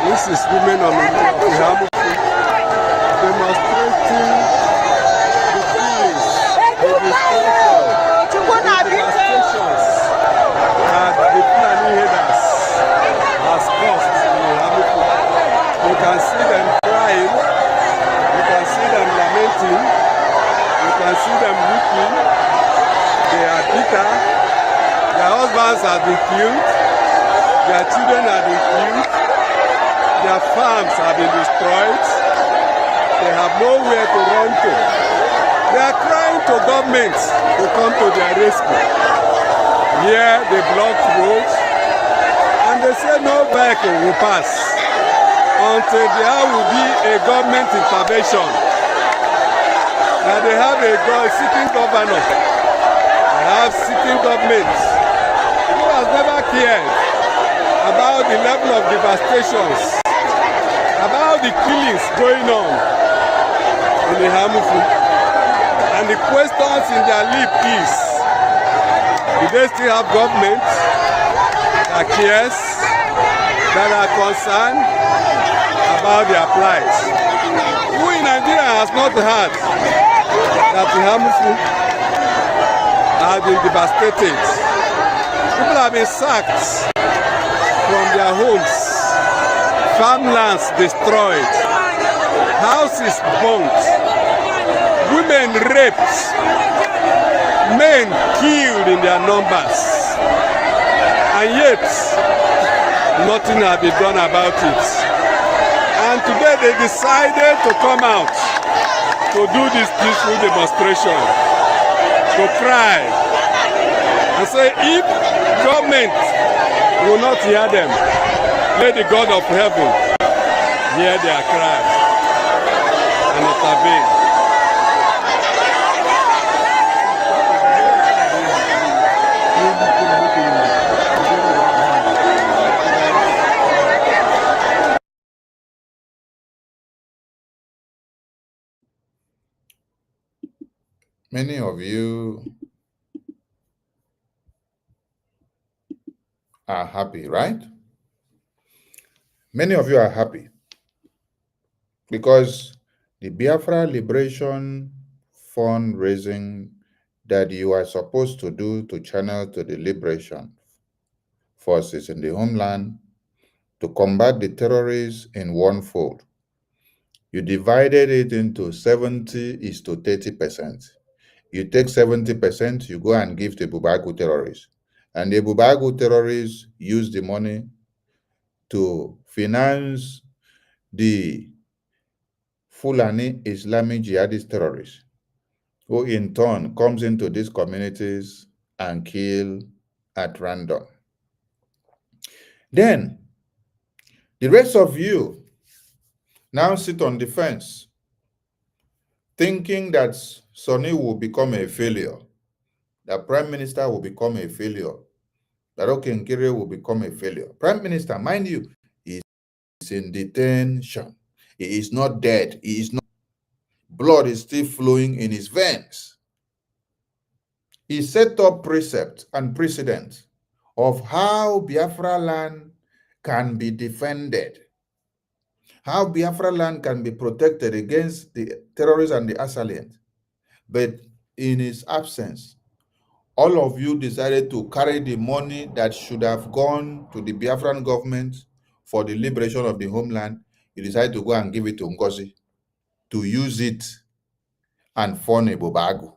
This is women of Biafra demonstrating the feelings, the devastations that the Fulani headers has caused in Biafra. You can see them crying, you can see them lamenting, you can see them weeping. They are bitter. Their husbands have been killed, their children have been killed. Their farms have been destroyed. They have nowhere to run to. They are crying to government to come to their rescue. Here they blocked roads and they say no vehicle will pass until there will be a government intervention. Now they have a sitting governor, they have sitting government who has never cared about the level of devastations, about the killings going on in the Hamufu. And the questions in their lip is, do they still have government that cares, that are concerned about their plight? Who in Nigeria has not heard that the Hamufu has been devastated? People have been sacked from their homes, farmlands destroyed, houses burnt, women raped, men killed in their numbers, and yet nothing has been done about it. And today they decided to come out to do this peaceful demonstration, to cry and say if government will not hear them, let the God of heaven hear their cry and intervene. Many of you are happy, right? Many of you are happy because the Biafra Liberation fundraising that you are supposed to do to channel to the liberation forces in the homeland to combat the terrorists in one fold. You divided it into 70:30%. You take 70%, you go and give to Ebubeagu terrorists. And the Ebubeagu terrorists use the money to finance the Fulani Islamic jihadist terrorists, who in turn comes into these communities and kill at random. Then, the rest of you now sit on the fence, thinking that Sonny will become a failure, that Prime Minister will become a failure, that Okenkere will become a failure. Prime Minister, mind you, is in detention. He is not dead. He is not. Blood is still flowing in his veins. He set up precept and precedent of how Biafra land can be defended, how Biafra land can be protected against the terrorists and the assailants. But in his absence, all of you decided to carry the money that should have gone to the Biafran government for the liberation of the homeland. You decided to go and give it to Ngozi to use it and fund Ebubeagu.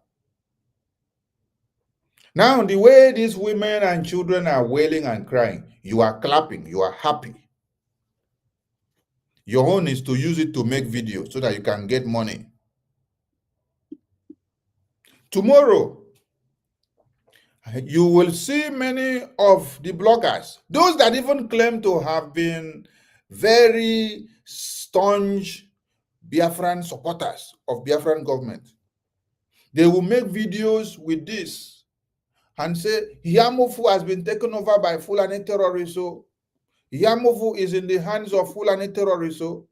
Now, the way these women and children are wailing and crying, you are clapping, you are happy. Your own is to use it to make videos so that you can get money. Tomorrow, you will see many of the bloggers, those that even claim to have been very staunch Biafran supporters of Biafran government. They will make videos with this and say, Yamufu has been taken over by Fulani terrorists. So Yamufu is in the hands of Fulani terrorists. So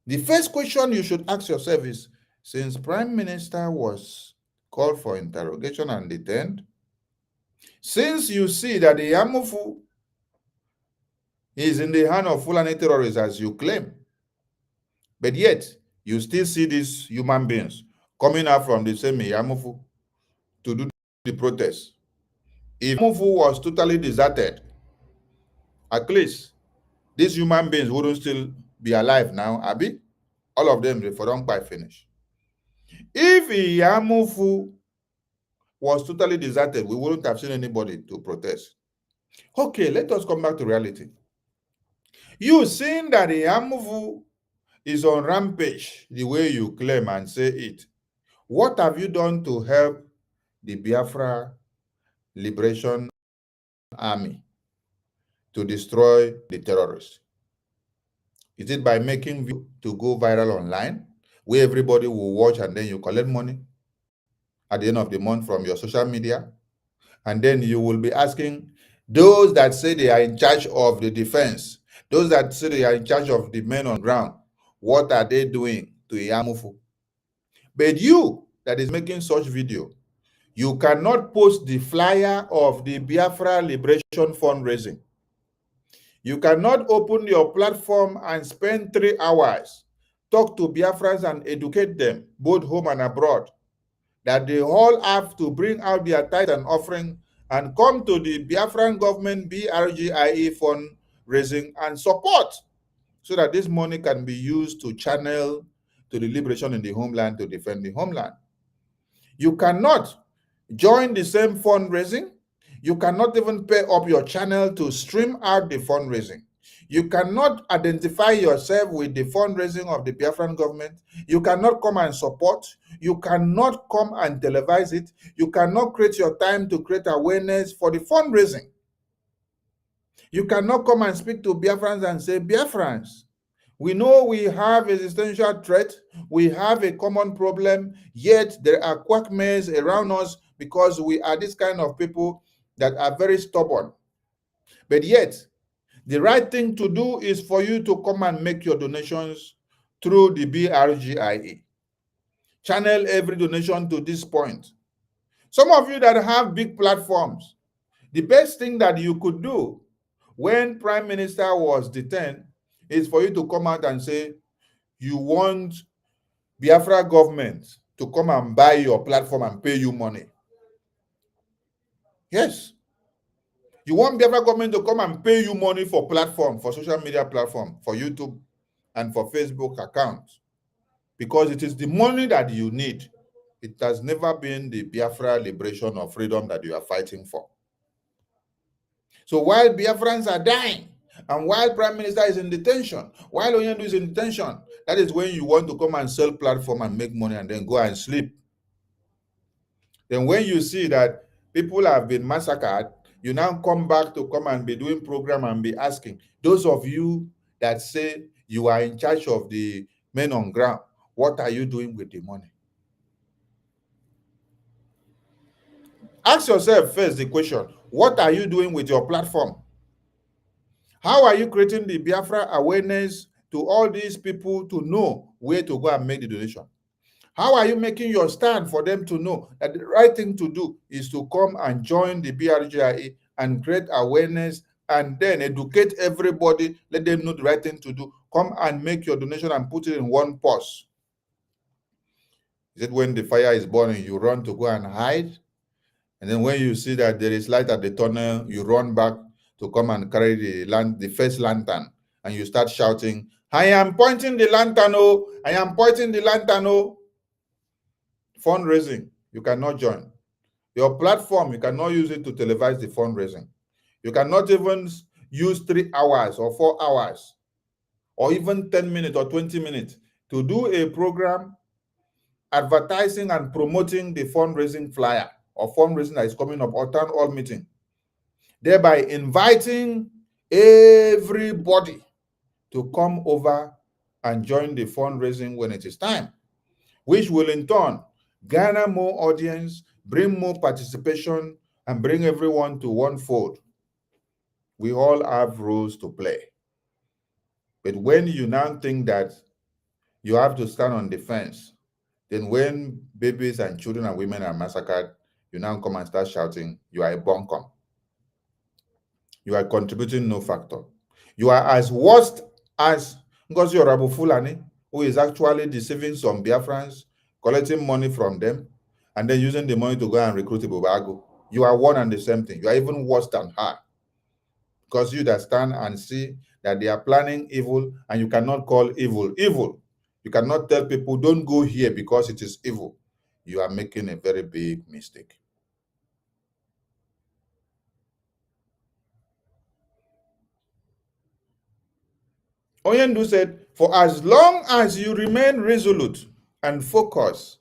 the first question you should ask yourself is, since Prime Minister was called for interrogation and detained, since you see that the Yamufu is in the hand of Fulani terrorists as you claim, but yet you still see these human beings coming out from the same Yamufu to do the protest. If Yamufu was totally deserted, at least these human beings wouldn't still be alive now, Abi. All of them, they don't quite finish. If Yamufu was totally deserted, we wouldn't have seen anybody to protest. Okay, let us come back to reality. You seeing that the Yamufu is on rampage the way you claim and say it. What have you done to help the Biafra Liberation Army to destroy the terrorists? Is it by making video to go viral online, where everybody will watch and then you collect money at the end of the month from your social media? And then you will be asking those that say they are in charge of the defense, those that say they are in charge of the men on ground, what are they doing to Iyamufu? But you that is making such video, you cannot post the flyer of the Biafra Liberation fundraising. You cannot open your platform and spend 3 hours, talk to Biafrans and educate them, both home and abroad, that they all have to bring out their tithe and offering and come to the Biafran government BRGIE fundraising and support, so that this money can be used to channel to the liberation in the homeland, to defend the homeland. You cannot join the same fundraising. You cannot even pay up your channel to stream out the fundraising. You cannot identify yourself with the fundraising of the Biafran government. You cannot come and support. You cannot come and televise it. You cannot create your time to create awareness for the fundraising. You cannot come and speak to Biafrans and say, Biafrans, we know we have existential threat, we have a common problem, yet there are quagmires around us because we are this kind of people that are very stubborn. But yet, the right thing to do is for you to come and make your donations through the BRGIE. Channel every donation to this point. Some of you that have big platforms, the best thing that you could do when Prime Minister was detained is for you to come out and say, you want Biafra government to come and buy your platform and pay you money. Yes. You want Biafra government to come and pay you money for platform, for social media platform, for YouTube and for Facebook accounts, because it is the money that you need. It has never been the Biafra liberation or freedom that you are fighting for. So while Biafrans are dying, and while Prime Minister is in detention, while Onyendu is in detention, that is when you want to come and sell platform and make money and then go and sleep. Then when you see that people have been massacred, you now come back to come and be doing program and be asking. Those of you that say you are in charge of the men on ground, what are you doing with the money? Ask yourself first the question, what are you doing with your platform? How are you creating the Biafra awareness to all these people to know where to go and make the donation? How are you making your stand for them to know that the right thing to do is to come and join the BRGIE and create awareness and then educate everybody, let them know the right thing to do. Come and make your donation and put it in one purse. Is it when the fire is burning, you run to go and hide? And then when you see that there is light at the tunnel, you run back to come and carry the first lantern, and you start shouting, I am pointing the lantern, oh, I am pointing the lantern, oh. Fundraising, you cannot join. Your platform, you cannot use it to televise the fundraising. You cannot even use 3 hours or 4 hours or even 10 minutes or 20 minutes to do a program advertising and promoting the fundraising flyer or fundraising that is coming up or town hall meeting, thereby inviting everybody to come over and join the fundraising when it is time, which will in turn garner more audience, bring more participation, and bring everyone to one fold. We all have roles to play. But when you now think that you have to stand on defense, then when babies and children and women are massacred, you now come and start shouting, you are a bunkum. You are contributing no factor. You are as worst as Ngozi Orabu Fulani, who is actually deceiving some Biafrans, collecting money from them, and then using the money to go and recruit Ebubeagu. You are one and the same thing. You are even worse than her. Because you that stand and see that they are planning evil, and you cannot call evil evil. You cannot tell people, don't go here because it is evil. You are making a very big mistake. Onyendu said, for as long as you remain resolute and focused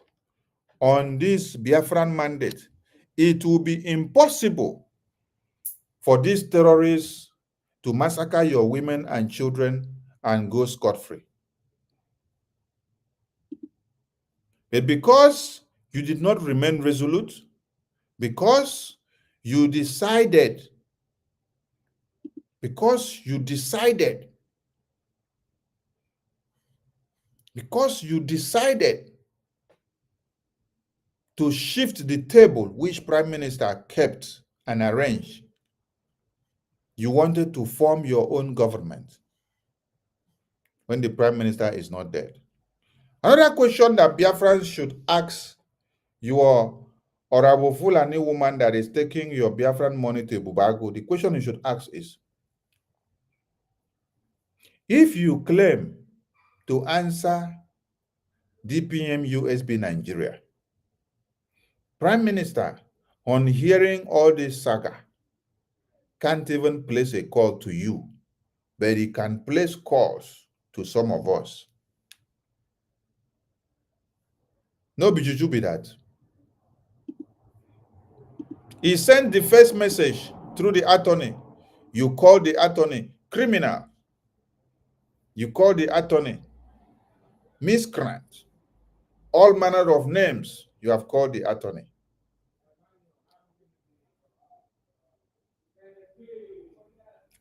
on this Biafran mandate, it will be impossible for these terrorists to massacre your women and children and go scot-free. But because you did not remain resolute, because you decided because you decided to shift the table which Prime Minister kept and arranged, you wanted to form your own government when the Prime Minister is not dead. Another question that Biafrans should ask your Honorable Fulani woman that is taking your Biafran money to Ebubeagu, the question you should ask is, if you claim to answer DPM USB Nigeria, Prime Minister, on hearing all this saga, can't even place a call to you, but he can place calls to some of us. No be juju be that. He sent the first message through the attorney. You call the attorney criminal. You call the attorney miscreant. All manner of names you have called the attorney.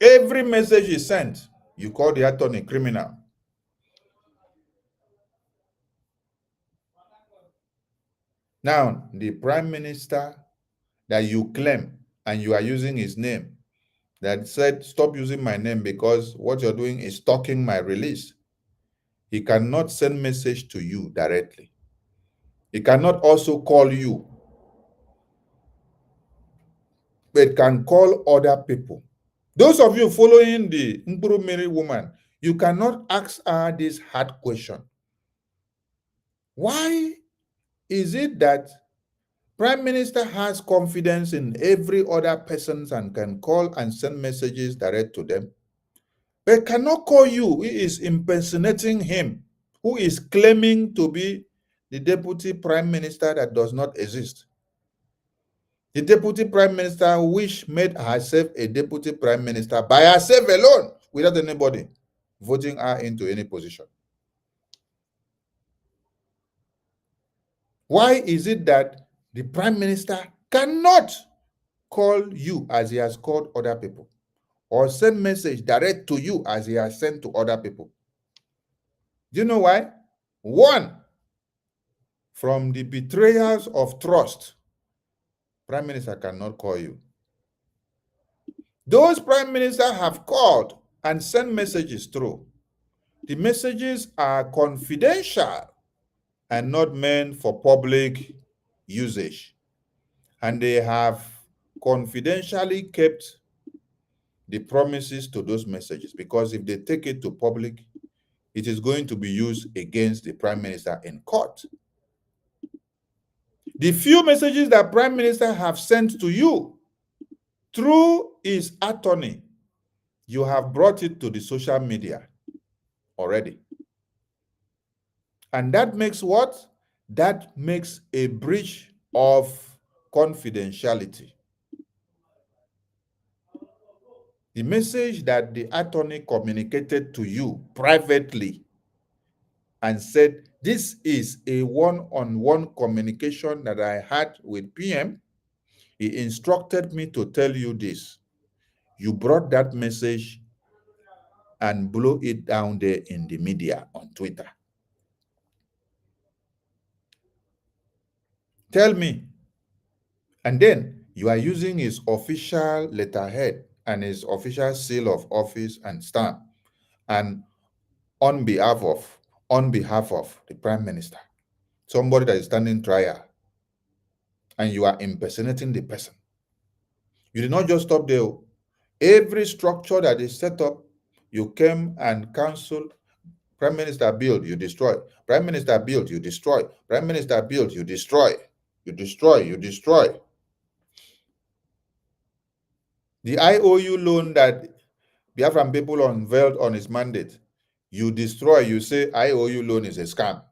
Every message he sent, you call the attorney criminal. Now, the Prime Minister that you claim and you are using his name, that said, stop using my name because what you're doing is stalking my release. He cannot send message to you directly. He cannot also call you, but can call other people. Those of you following the Mburumiri woman, you cannot ask her this hard question. Why is it that Prime Minister has confidence in every other person and can call and send messages direct to them, but cannot call you, who is impersonating him, who is claiming to be the Deputy Prime Minister that does not exist? The Deputy Prime Minister, which made herself a Deputy Prime Minister by herself alone, without anybody voting her into any position. Why is it that the Prime Minister cannot call you as he has called other people, or send message direct to you as he has sent to other people? Do you know why? One, from the betrayals of trust, Prime Minister cannot call you. Those Prime Ministers have called and sent messages through. The messages are confidential and not meant for public usage. And they have confidentially kept the promises to those messages, because if they take it to public, it is going to be used against the Prime Minister in court. The few messages that Prime Minister have sent to you through his attorney, you have brought it to the social media already. And that makes what? That makes a breach of confidentiality. The message that the attorney communicated to you privately and said, this is a one-on-one communication that I had with PM. He instructed me to tell you this. You brought that message and blew it down there in the media on Twitter. Tell me. And then you are using his official letterhead and his official seal of office and stamp, and on behalf of the Prime Minister, somebody that is standing trial, and you are impersonating the person. You did not just stop there. Every structure that is set up, you came and counseled. Prime Minister build, you destroy. Prime Minister build, you destroy. Prime Minister build, you destroy. You destroy, you destroy. The IOU loan that Biafran people unveiled on his mandate, you destroy. You say IOU loan is a scam.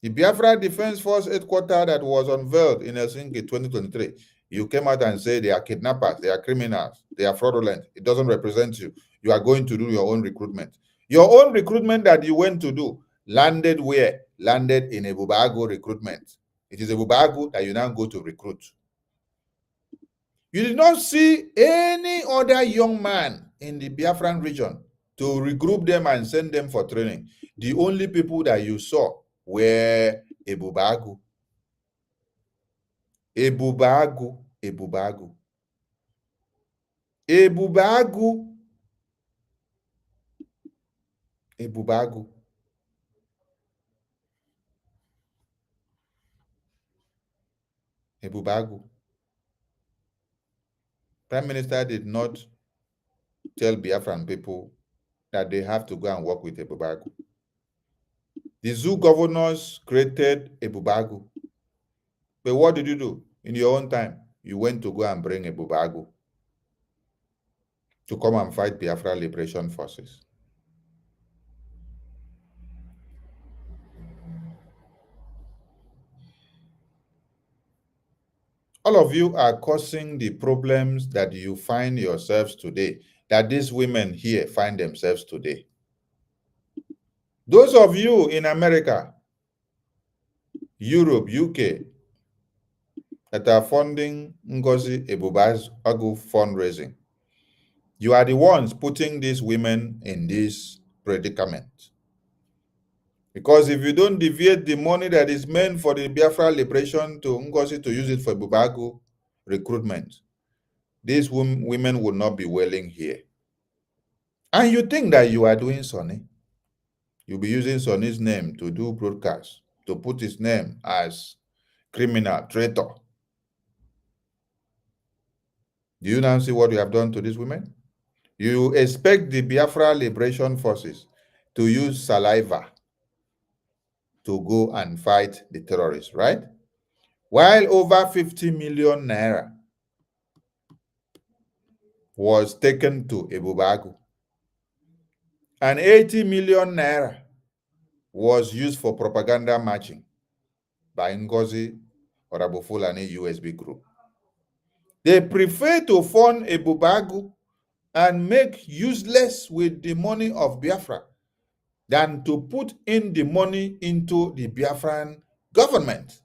The Biafra Defense Force headquarters that was unveiled in Helsinki 2023, you came out and said they are kidnappers, they are criminals, they are fraudulent. It doesn't represent you. You are going to do your own recruitment. Your own recruitment that you went to do landed where? Landed in Ebubeagu recruitment. It is Ebubeagu that you now go to recruit. You did not see any other young man in the Biafran region to regroup them and send them for training. The only people that you saw were Ebubeagu. Ebubeagu. Ebubeagu. Ebubeagu. Ebubeagu. Ebubeagu. Prime Minister did not tell Biafran people that they have to go and work with Ebubeagu. The zoo governors created Ebubeagu. But what did you do? In your own time, you went to go and bring Ebubeagu to come and fight Biafra Liberation Forces. All of you are causing the problems that you find yourselves today, that these women here find themselves today. Those of you in America, Europe, UK, that are funding Ngozi Ebubeagu fundraising, you are the ones putting these women in this predicament. Because if you don't deviate the money that is meant for the Biafra liberation to Ngozi to use it for Ebubeagu recruitment, these women will not be willing here. And you think that you are doing Sonny? You'll be using Sonny's name to do broadcasts, to put his name as criminal, traitor. Do you now see what you have done to these women? You expect the Biafra Liberation Forces to use saliva to go and fight the terrorists, right? While over 50 million naira was taken to Ebubeagu, and 80 million naira was used for propaganda marching by Ngozi Orabofulani USB group. They prefer to fund Ebubeagu and make useless with the money of Biafra than to put in the money into the Biafran government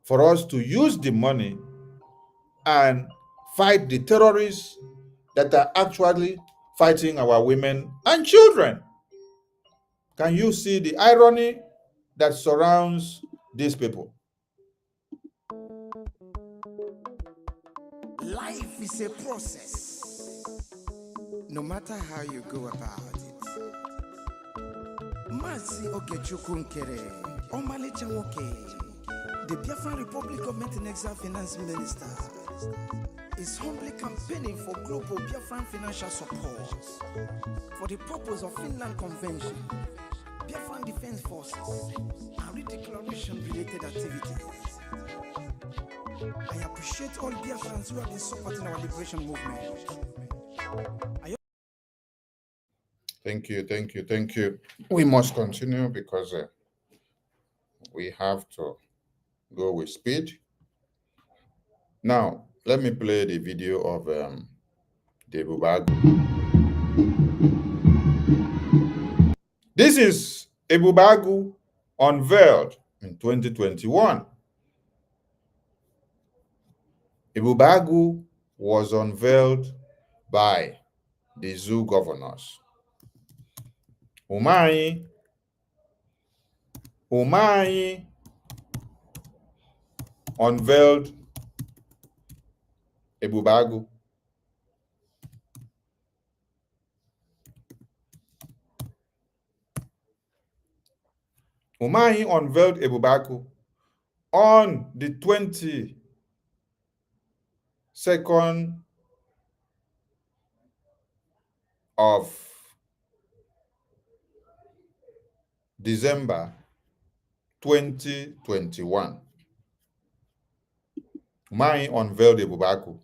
for us to use the money and fight the terrorists that are actually fighting our women and children. Can you see the irony that surrounds these people? Life is a process. No matter how you go about it. Mazi Okechukwu Nkere, Omale Chawoke, the Biafran Republic Government and Exile Finance Minister, is humbly campaigning for global Biafran financial support for the purpose of Finland Convention, Biafran Defense Forces, and redeclaration-related activities. I appreciate all Biafrans who have been supporting our liberation movement. Thank you. We must continue because we have to go with speed. Now, let me play the video of the Ebubeagu. This is Ebubeagu unveiled in 2021. Ebubeagu was unveiled by the zoo governors. Umahi unveiled Ebubeagu. Umahi unveiled Ebubeagu on the 22nd of December 2021. Umahi unveiled Ebubeagu.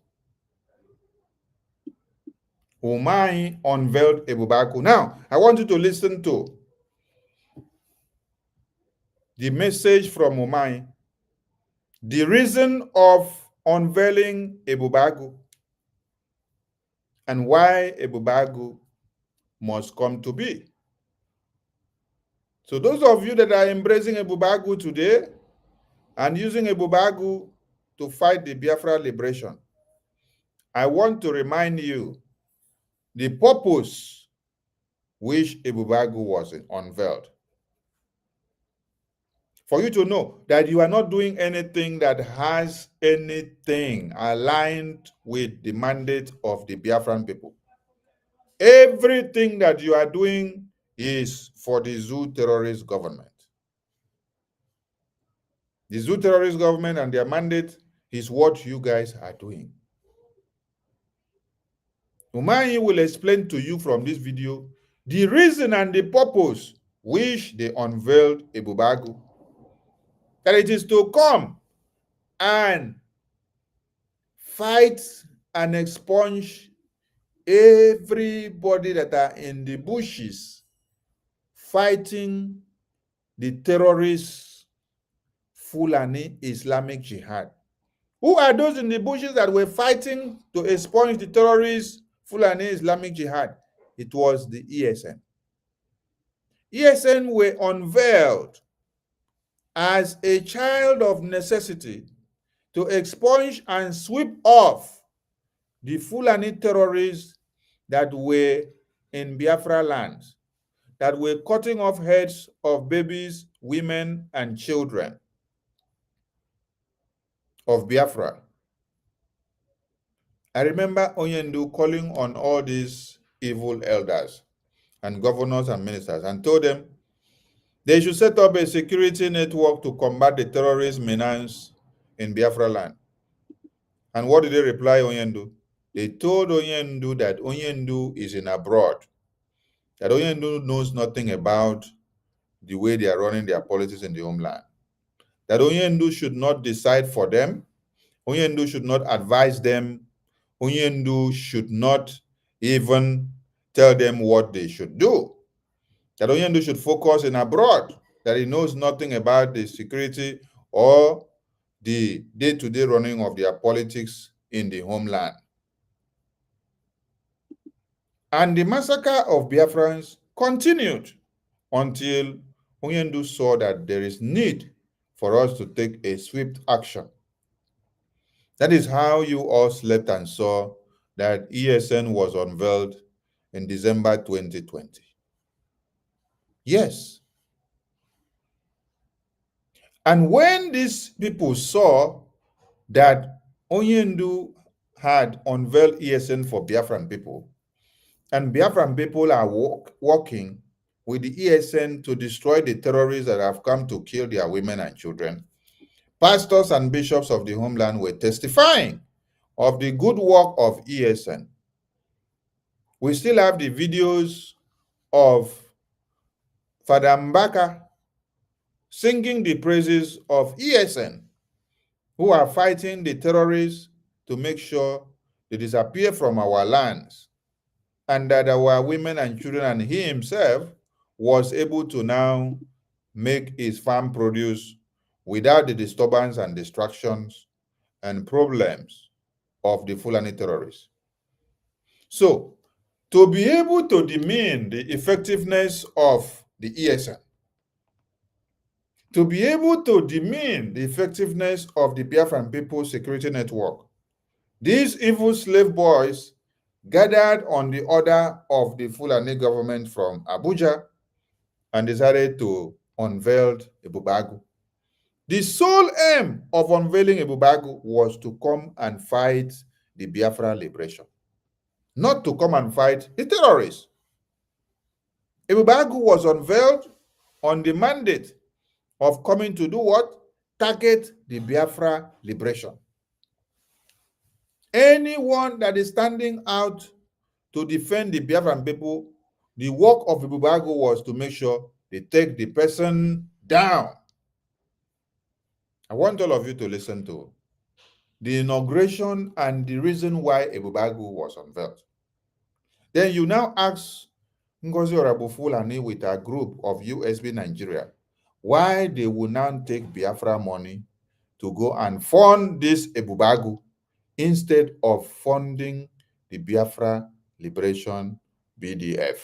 Umahi unveiled Ebubeagu. Now, I want you to listen to the message from Umai, the reason of unveiling Ebubeagu, and why Ebubeagu must come to be. So those of you that are embracing Ebubeagu today and using Ebubeagu to fight the Biafra liberation, I want to remind you the purpose which Ebubeagu was unveiled. For you to know that you are not doing anything that has anything aligned with the mandate of the Biafran people. Everything that you are doing is for the Zoo terrorist government. The Zoo terrorist government and their mandate is what you guys are doing. Umahi will explain to you from this video the reason and the purpose which they unveiled Ebubeagu. That it is to come and fight and expunge everybody that are in the bushes fighting the terrorist Fulani Islamic Jihad. Who are those in the bushes that were fighting to expunge the terrorist Fulani Islamic Jihad? It was the ESN. ESN were unveiled as a child of necessity to expunge and sweep off the Fulani terrorists that were in Biafra lands, that were cutting off heads of babies, women, and children of Biafra. I remember Onyendu calling on all these evil elders and governors and ministers and told them they should set up a security network to combat the terrorist menace in Biafra land. And what did they reply, Onyendu? They told Onyendu that Onyendu is in abroad, that Onyendu knows nothing about the way they are running their politics in the homeland, that Onyendu should not decide for them, Onyendu should not advise them, Onyendu should not even tell them what they should do, that Onyendu should focus in abroad, that he knows nothing about the security or the day-to-day running of their politics in the homeland. And the massacre of Biafrans continued until Onyendu saw that there is need for us to take a swift action. That is how you all slept and saw that ESN was unveiled in December 2020. Yes. And when these people saw that Onyendu had unveiled ESN for Biafran people, and Biafran people are working with the ESN to destroy the terrorists that have come to kill their women and children, pastors and bishops of the homeland were testifying of the good work of ESN. We still have the videos of Father Mbaka singing the praises of ESN, who are fighting the terrorists to make sure they disappear from our lands, and that our women and children and he himself was able to now make his farm produce without the disturbance and distractions and problems of the Fulani terrorists. So, to be able to demean the effectiveness of the ESN, to be able to demean the effectiveness of the Biafran People's Security Network, these evil slave boys gathered on the order of the Fulani government from Abuja and decided to unveil Ebubeagu. The sole aim of unveiling Ebubeagu was to come and fight the Biafra liberation, not to come and fight the terrorists. Ebubeagu was unveiled on the mandate of coming to do what? Target the Biafra liberation. Anyone that is standing out to defend the Biafran people, the work of Ebubeagu was to make sure they take the person down. I want all of you to listen to the inauguration and the reason why Ebubeagu was unveiled. Then you now ask Ngozi Orabufulani with a group of USB Nigeria, why they will now take Biafra money to go and fund this Ebubeagu instead of funding the Biafra Liberation BDF.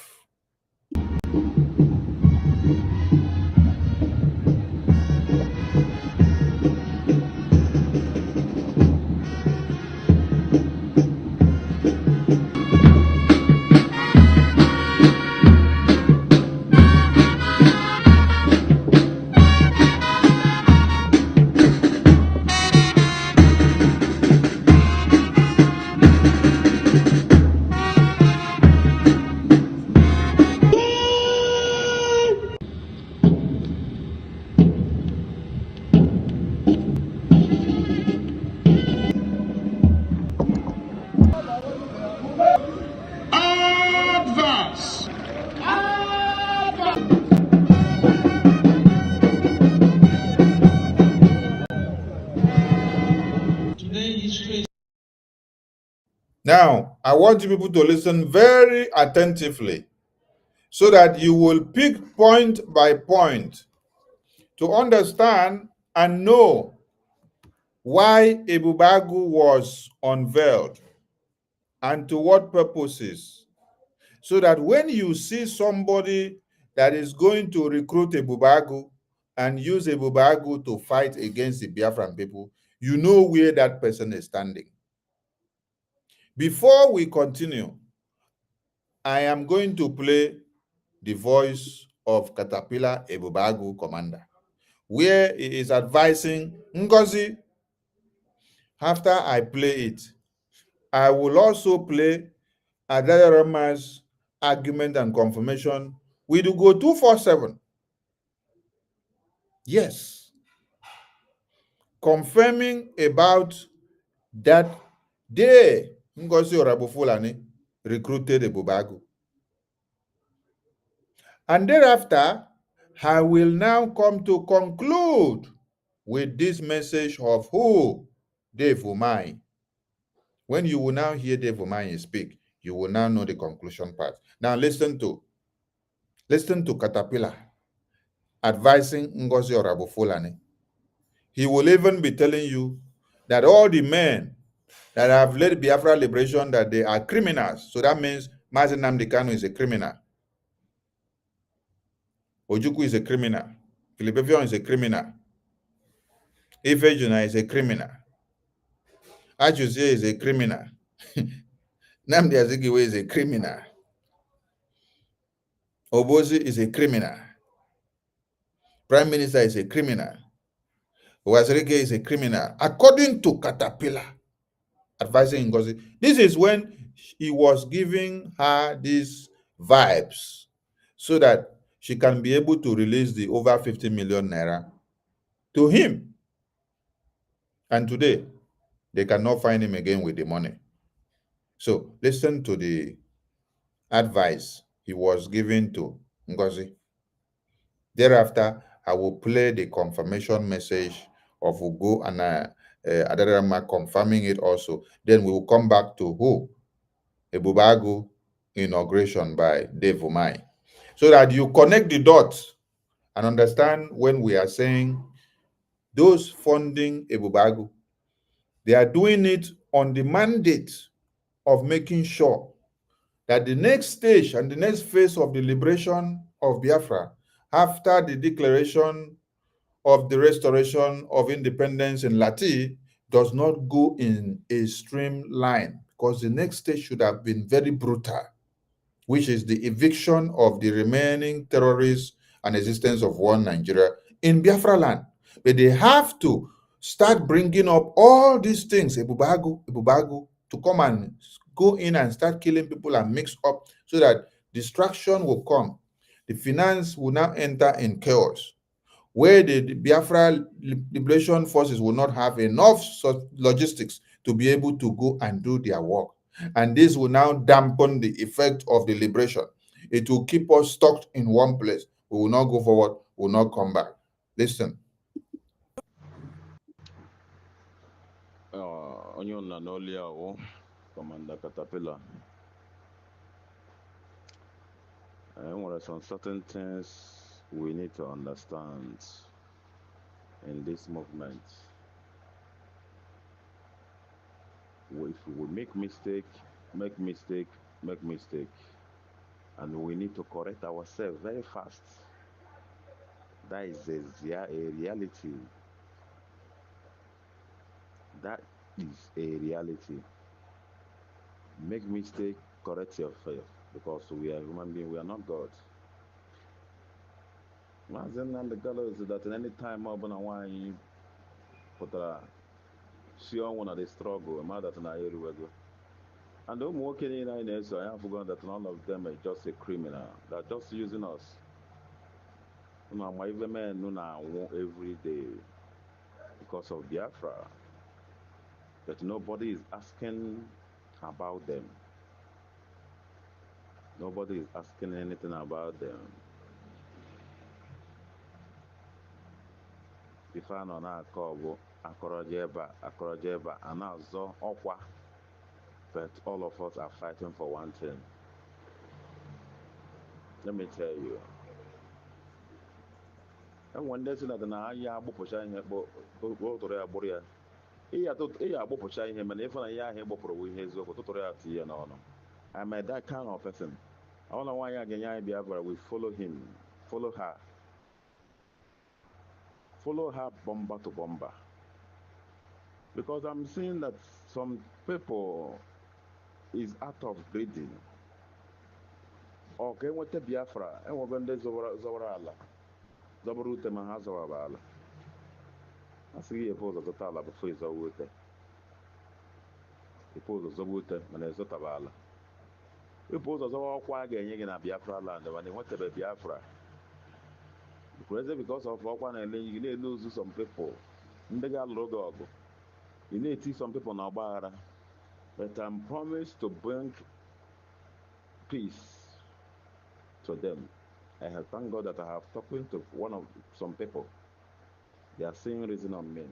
Now, I want you people to listen very attentively so that you will pick point by point to understand and know why Ebubeagu was unveiled and to what purposes. So that when you see somebody that is going to recruit Ebubeagu and use Ebubeagu to fight against the Biafran people, you know where that person is standing. Before we continue, I am going to play the voice of Caterpillar Ebubeagu commander, where he is advising Ngozi. After I play it, I will also play Adarama's argument and confirmation. We do go 247. Yes, confirming about that day Ngozi Orabufulani recruited Ebubeagu. And thereafter, I will now come to conclude with this message of who? Dave Umahi. When you will now hear Dave Umahi speak, you will now know the conclusion part. Now listen to Caterpillar advising Ngozi Orabufulani. He will even be telling you that all the men that have led Biafra liberation, that they are criminals. So that means Mazi Nnamdi Kanu is a criminal. Ojukwu is a criminal. Philippe is a criminal. Ife Juna is a criminal. Achuzie is a criminal. Nnamdi Azikiwe is a criminal. Obozi is a criminal. Prime Minister is a criminal. Wazirike is a criminal. According to Caterpillar, advising Ngozi, this is when he was giving her these vibes so that she can be able to release the over 50 million naira to him. And today, they cannot find him again with the money. So listen to the advice he was giving to Ngozi. Thereafter, I will play the confirmation message of Ugo and Adarama confirming it also. Then we will come back to who? Ebubeagu inauguration by Dave Umahi. So that you connect the dots and understand when we are saying those funding Ebubeagu, they are doing it on the mandate of making sure that the next stage and the next phase of the liberation of Biafra, after the declaration of the restoration of independence in Lati, does not go in a streamline, because the next stage should have been very brutal, which is the eviction of the remaining terrorists and existence of one Nigeria in Biafra land. But they have to start bringing up all these things, Ebubeagu, to come and go in and start killing people and mix up so that destruction will come. The finance will now enter in chaos, where the Biafra liberation forces will not have enough logistics to be able to go and do their work. And this will now dampen the effect of the liberation. It will keep us stuck in one place. We will not go forward, we will not come back. Listen. Onye na n'olia o Commander Caterpillar. There were some certain things we need to understand in this movement, if we make mistake, make mistake, and we need to correct ourselves very fast. That is a reality. That is a reality. Make mistake, correct yourself, because we are human beings, we are not God. Imagine and the girl is that in any time urban and wine put a see on one of the struggle, a mother to Ebubeagu. And I'm working in so I have forgotten that none of them are just a criminal. They're just using us. You know, my even men know now every day because of Biafra. That nobody is asking about them. Nobody is asking anything about them. If I know now call Akorojeba, and now so okwa. But all of us are fighting for one thing. Let me tell you. And one day that na ya agbopụcha ihe tụrụ ya gburu ya. Iya agbopụcha ihe mana ife na ya ahụ gbopụrụ ihe eziokwu tụtụrụ ya tinye n'ọnụ. I'm a that kind of person. I don't know why I get Biafra. We follow him, follow her. Follow her bomber to bomber. Because I'm seeing that some people is out of breeding. Okay, what the Biafra? And we're going to Zora ala. Zobru ute ma ha zọwara ala. A sị gị efe ụzọ zọta ala before ịzọwa ute. Efe ụzọ zọba ute mana ịzọtaba ala. Efe ụzọ zọwa ọkwa a ga-enye gị na Biafra land mana enwetabe Biafra. Because of ọkwa na-enye gị na-lose some people. Ndị ga-alụrụ gị ọgụ. You need to see some people na ọgbaghara. But I'm promised to bring peace to them. I have thank God that I have talking to some people. They are seeing reason on me.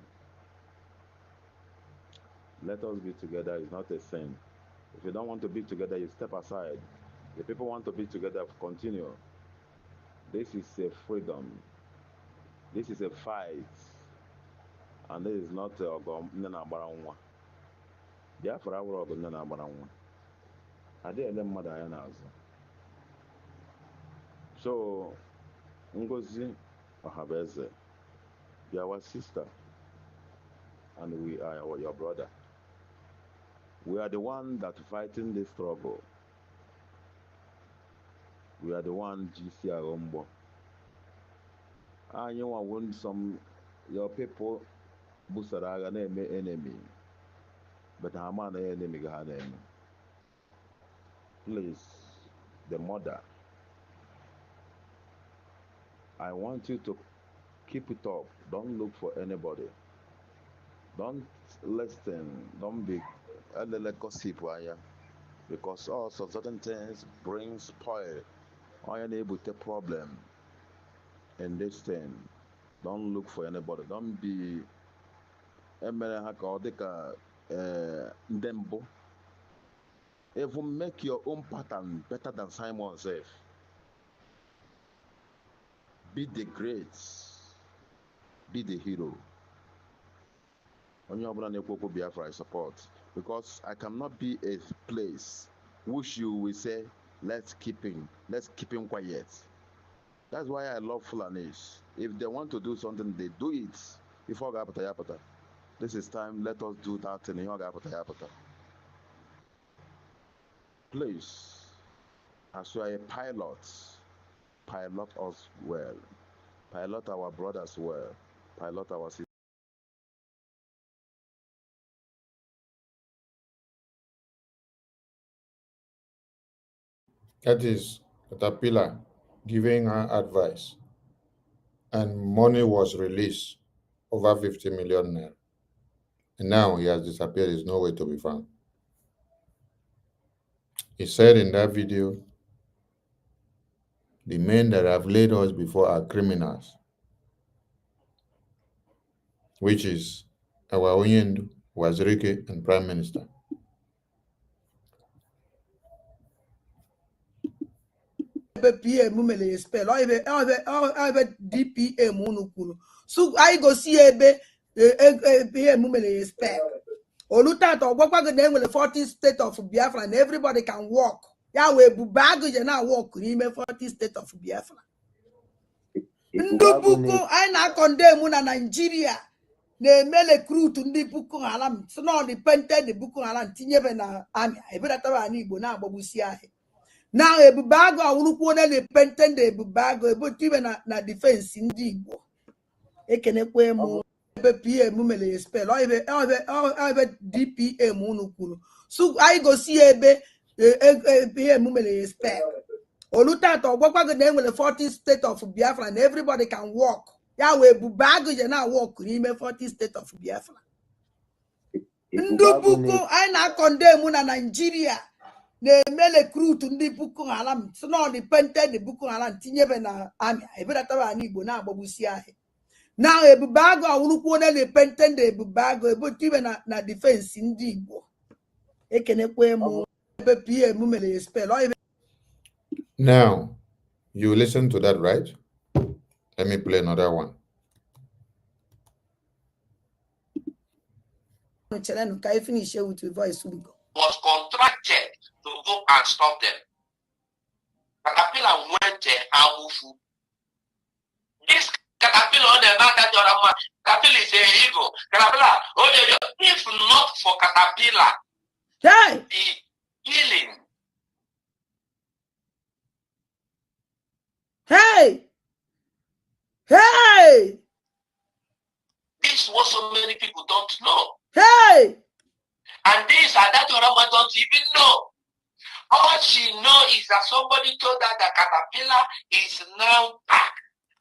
Let us be together is not a sin. If you don't want to be together, you step aside. The people want to be together, continue. This is a freedom. This is a fight. And this is not a Biafra wụrụ ọgụ nne na-agbara nwa. Adịghị ele mmadụ anya n'azụ. So, Ngozi Ohabeze, you are our sister, and we are your brother. We are the one that fighting this struggle. We are the one GC Arombo. And you want your people busaraga name enemy. But I'm an enemy. Please, the mother, I want you to keep it up. Don't look for anybody. Don't listen. Don't be gossip. Because also certain things bring spoil. Or you're able to problem in this thing. Don't look for anybody. Don't be ndembo. Even make your own pattern better than Simon says. Be the great. Be the hero. On your Biafra, I support. Because I cannot be a place which you will say, let's keep him quiet. That's why I love Fulanis. If they want to do something, they do it. Before Gapata. This is time, let us do that in Gapata. Please, as you are a pilot us well. Pilot our brothers well. Pilot our sisters. That is Caterpillar giving her advice, and money was released, over 50 million naira. And now he has disappeared, is nowhere to be found. He said in that video, the men that have laid us before are criminals, which is our Onyendu, Wazirike, and Prime Minister. PM mele spell or DPM unukuru. So I go see ebe PM mele spell. Olutato wakwa go dem with the 40 state of Biafra and everybody can walk. Ya we Ebubeagu je na walk in 40 state of Biafra. Ndubuko I na condemn na Nigeria. Na-eme recruit ndị Boko Haram so na dependent the Boko Haram tinyebe na army ebedataba anyị Igbo na-agbagbusi ahụ na Ebubeagu awụrụkwu onye dependent Ebubeagu ebotibe na defense ndị Igbo ekenekwe m ebe PM mere spell ebe DPM unu kwuru so anyị gosi ebe PM mere spell olutato ọgbakwago na enwere 40 state of Biafra and everybody can walk. Ya we Ebubeagu je na walk n'ime 40 state of Biafra. Ndubuko I na condemn na Nigeria na-eme recruit ndị Boko Haram so na dependent the Boko Haram tinyebe na army ebedataba anyị Igbo na-agbagbusi ahụ na Ebubeagu awụrụkwu onye dependent Ebubeagu ebotibe na defense ndị Igbo ekenekwe m ebe PM mere spell. Now you listen to that, right? Let me play another one. Can I finish here with your voice? Was contracted to go and stop them. Caterpillar went to Amufu. This Caterpillar on the matter, Caterpillar is illegal. Caterpillar, if not for Caterpillar, hey, the healing. Hey! Hey! This is what so many people don't know. Hey! And this and that Orama don't even know. All she knows is that somebody told her that Caterpillar is now back.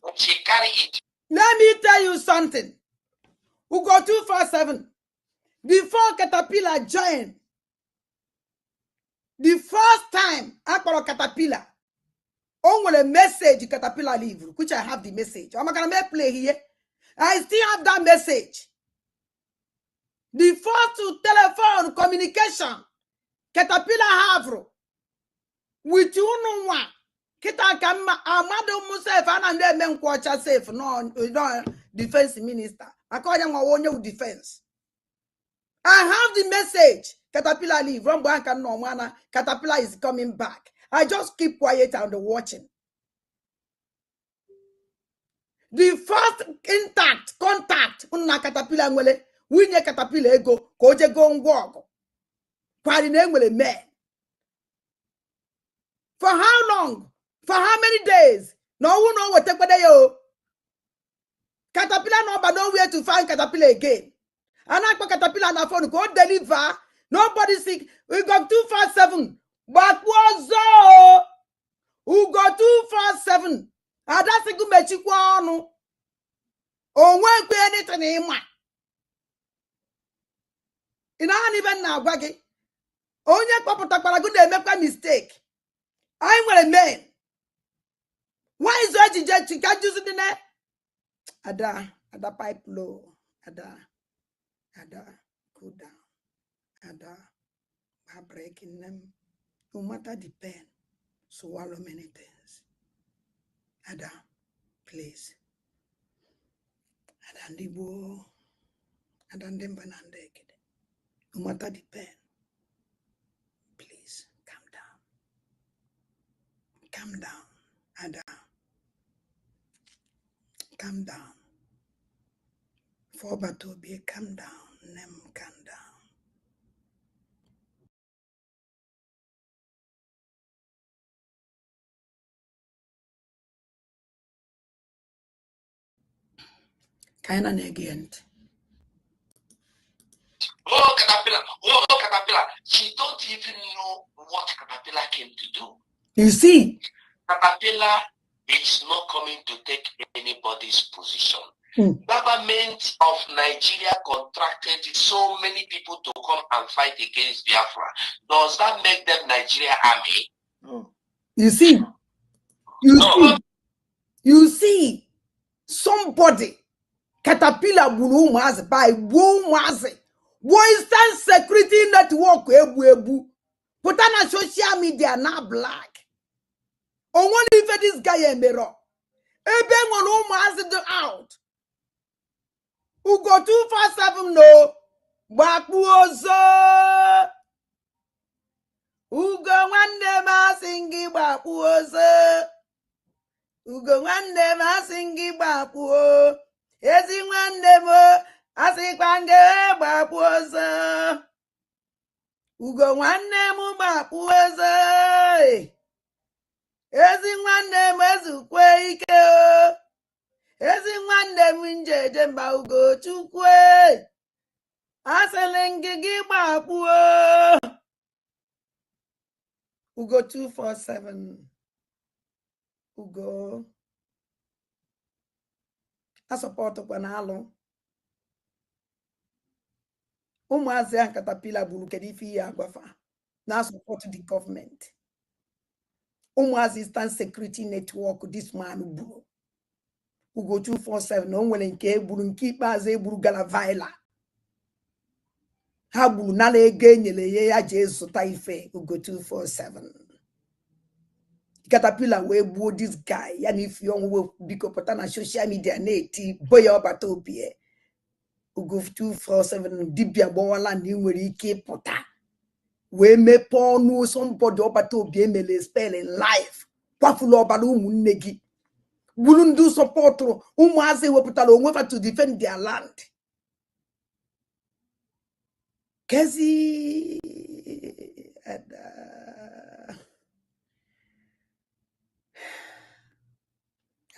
And she carry it. Let me tell you something. We go 247. Before Caterpillar joined, the first time I call Caterpillar, on a message Caterpillar leave, which I have the message. I'm gonna play here. I still have that message. The first telephone communication Caterpillar have with you no one. Kita kama Amado Musef and then men kwacha safe no defense minister. According to one defense. I have the message. Caterpillar leave. From bank and no mana. Caterpillar is coming back. I just keep quiet and watching. The first contact unna Caterpillar ngwele winye Caterpillar ego koje go ngwogo. Kwari na ngwele men. For how long? For how many days? No one know what take yo. Caterpillar no but nowhere to find Caterpillar again. And I put Caterpillar na phone go deliver. Nobody sick. We got 247. But was who got 247? And that's a good mechikwano. Oh, won't be anything in my. In an even now, Baggy. Oh, yeah, Papa Takaragu, they make a mistake. I'm a man. Why is that you can't use it in there? Ada pipe low. Ada, cool down. Ada, I'm breaking them. No matter the pain, swallow many things. Ada, please. Adandibo, Adandembanandek. No matter the pain, please calm down. Calm down, Ada. Calm down. For Batobi, calm down. Nem, calm down. Kind of negligent. Oh, Caterpillar. She don't even know what Caterpillar came to do. You see? Caterpillar is not coming to take anybody's position. Government of Nigeria contracted so many people to come and fight against Biafra. Does that make them Nigeria army? You see? You see? Somebody Caterpillar bulu mazi by wo mazi. Western Security Network ebu. Put on social media now black. onwere ife this guy emero ebe nwere ụmụazị dị out ugo 247 no gbakpu ozo ugo nwanne m asị gị gbakpu ozo ugo nwanne m asị gị gbakpu ezi nwanne m asịkwa gị gbakpu ozo ugo nwanne m gbakpu ozo ezi nwanne m ezukwe ike ezi nwanne m njeje mba ugo chukwu asịrị gị gbakpuo ugo 247 ugo asọpọtụkwa na alụ ụmụazị a katapila gburu kedu ife ihe agwafa na asọpọtụ the government ụmụazị Eastern Security Network this man gburu ugo 247 na o nwere nke egburu nke ikpeazụ egburu Galavila ha gburu nala ego enyere ya jee zụta ife ugo 247 katapila wee gbuo this guy ya na ife ọnwụ biko pụta na social media na-eti boya ọbata obi ugo 247 dibịa gbawala na ị nwere ike ịpụta wee mepee ọnụ somebody ọbata obi emele spell in life kwafula ọbara ụmụnne gị gburu ndị sọpọtụrụ ụmụazị wepụtara onwefa to defend their land kezi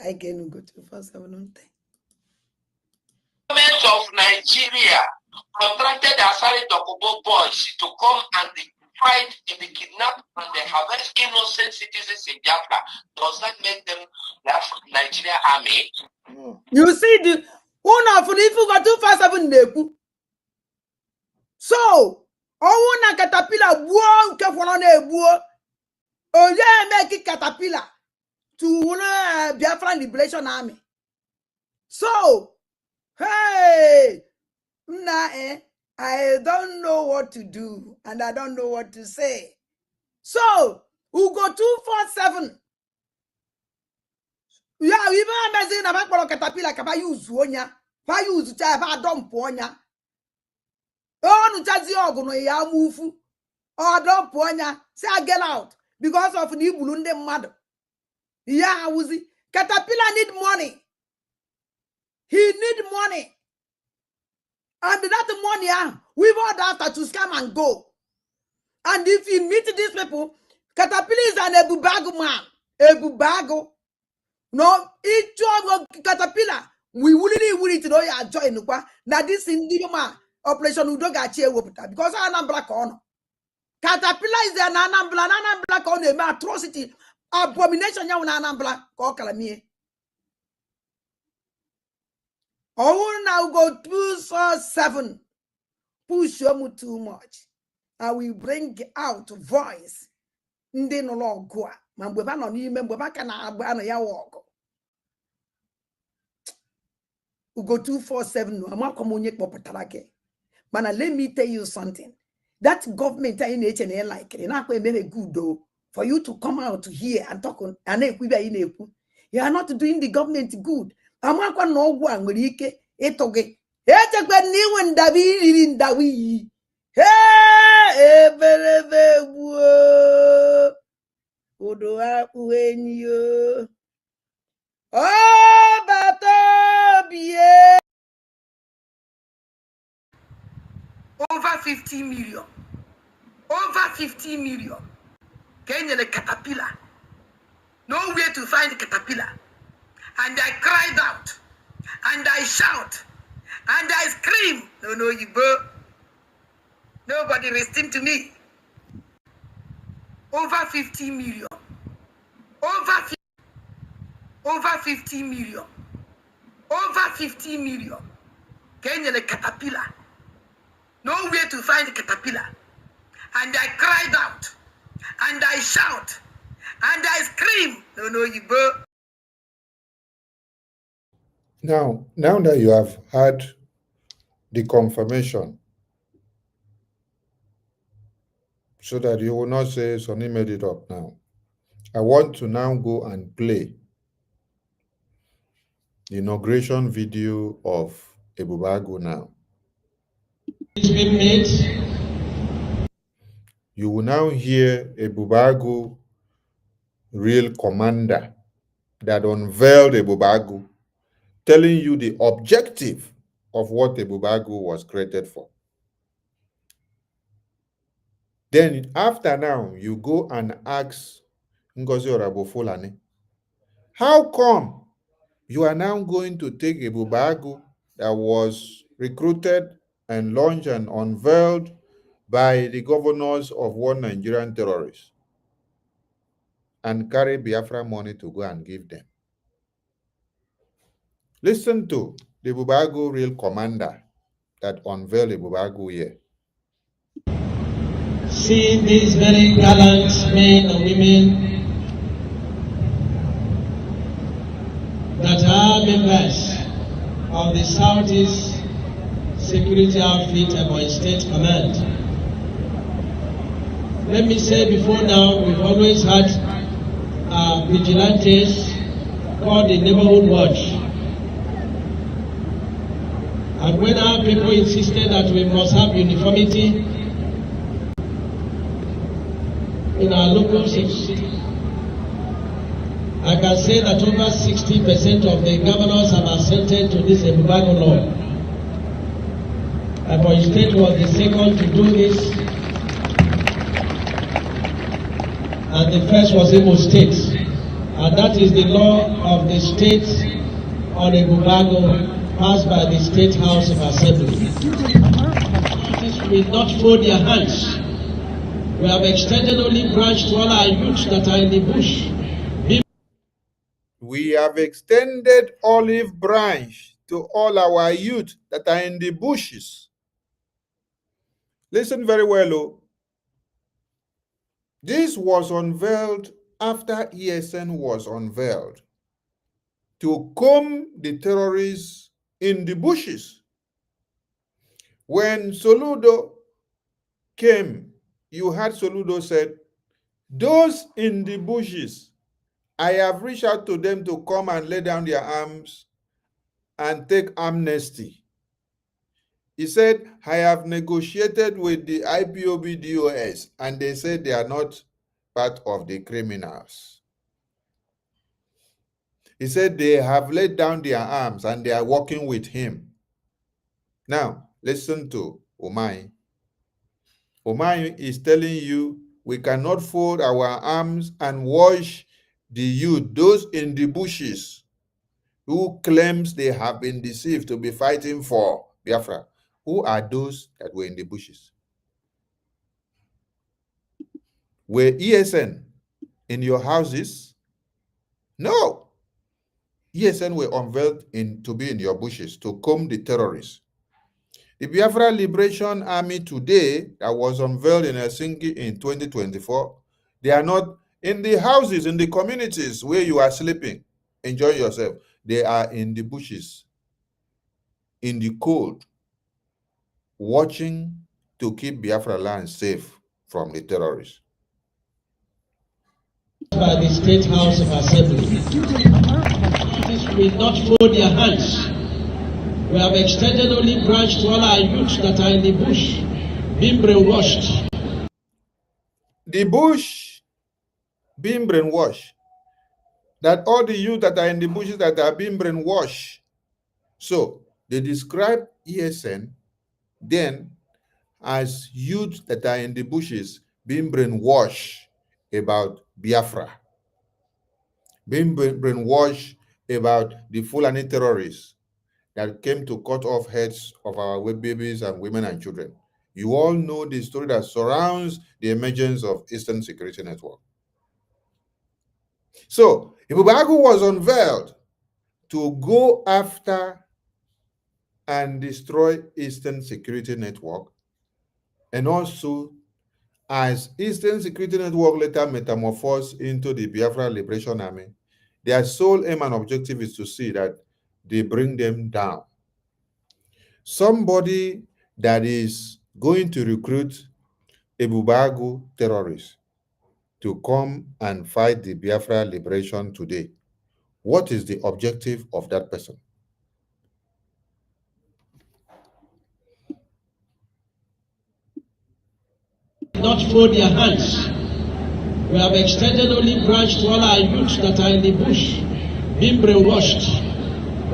I can go to 247 Government of Nigeria contracted Asari Dokubo boys to come and fight in the kidnap and the harvest innocent citizens in Biafra. Does that make them Nigeria army? You see the one of the people got 247 nebu. So na caterpillar buo nke fọrọ na ebuo onye make caterpillar to Biafra Liberation Army. So hey I don't know what to do and I don't know what to say. So Ugo 247 yeah, we even amazing about caterpillar kaba use onya ba use cha ba dump onya onu chazi oguno ya mufu or dump onya say get out because of the igbulu ndị mmadụ yeah wuzi caterpillar need money. He need money. And that money, we've all after to scam and go. And if you meet these people, Caterpillar is an Ebubeagu man. Ebubeagu. No, each of Caterpillar, we wouldn't know you are joining. Now this in the operation Udogachi because Anambra Kono. Caterpillar is an Anambra Kono, atrocity, abomination, young Anambra, Kokalami. Oh, now go 247. Push you too much. I will bring out voice. Ndi no lo go. Mambeba no ni membeba kana abana ya walk. Ugo 247 no amakomunye popotarake. Mana let me tell you something. That government in HNA like it. Na ko very good though for you to come out here and talk on you are not doing the government good. Amakwa no ogwu a nwere ike itoge echekwe na iwe ndabi iri ndawi eberebe gbuo odo akpụ enyi o bata bie over 50 million kenyele caterpillar nowhere to find the caterpillar. And I cried out, and I shout, and I scream. No, you go. Nobody listened to me. Over 50 million. Over 50 million. Over 50 million. Kenya the caterpillar. Nowhere to find the caterpillar. And I cried out, and I shout, and I scream. No, you go. Now that you have had the confirmation, so that you will not say Sonny made it up now, I want to now go and play the inauguration video of Ebubeagu now. It's been made. You will now hear Ebubeagu, real commander, that unveiled Ebubeagu, telling you the objective of what Ebubeagu was created for. Then after now, you go and ask Ngozi Orabo-Fulani, how come you are now going to take Ebubeagu that was recruited and launched and unveiled by the governors of one Nigerian terrorist and carry Biafra money to go and give them? Listen to the Ebubeagu real commander that unveiled Ebubeagu here. Seeing these very gallant men and women that are members of the Southeast Security Outfit Ebonyi State Command. Let me say before now, we've always had vigilantes called the Neighborhood Watch. And when our people insisted that we must have uniformity in our local cities, I can say that over 60% of the governors have assented to this Ebubeagu law. Ebonyi State was the second to do this, and the first was Imo State. And that is the law of the state on Ebubeagu passed by the State House of Assembly. Will not fold their hands. We have extended only branch to all our youths that are in the bush. We have extended olive branch to all our youth that are in the bushes. Listen very well, oh. This was unveiled after ESN was unveiled to comb the terrorists in the bushes. When Soludo came, you heard Soludo said, those in the bushes, I have reached out to them to come and lay down their arms and take amnesty. He said, I have negotiated with the IPOB DOS, and they said they are not part of the criminals. He said they have laid down their arms and they are working with him. Now, listen to Omai. Omai is telling you we cannot fold our arms and watch the youth, those in the bushes, who claims they have been deceived to be fighting for Biafra. Who are those that were in the bushes? Were ESN in your houses? No. ESN were unveiled to be in your bushes to comb the terrorists. The Biafra Liberation Army today that was unveiled in Helsinki in 2024, they are not in the houses, in the communities where you are sleeping, enjoying yourself. They are in the bushes, in the cold, watching to keep Biafra land safe from the terrorists. By the State House of Assembly. This will not fold their hands. We have extended only branch to all our youths that are in the bush, being brainwashed. The bush being brainwashed. That all the youth that are in the bushes that are being brainwashed. So they describe ESN then as youth that are in the bushes being brainwashed about Biafra, being brainwashed about the Fulani terrorists that came to cut off heads of our babies and women and children. You all know the story that surrounds the emergence of Eastern Security Network. So, Ebubeagu was unveiled to go after and destroy Eastern Security Network, and also as Eastern Security Network later metamorphosed into the Biafra Liberation Army, their sole aim and objective is to see that they bring them down. Somebody that is going to recruit Ebubeagu terrorists to come and fight the Biafra liberation today, what is the objective of that person? Not fold their hands. We have extended only branch to all our youths that are in the bush, being brainwashed.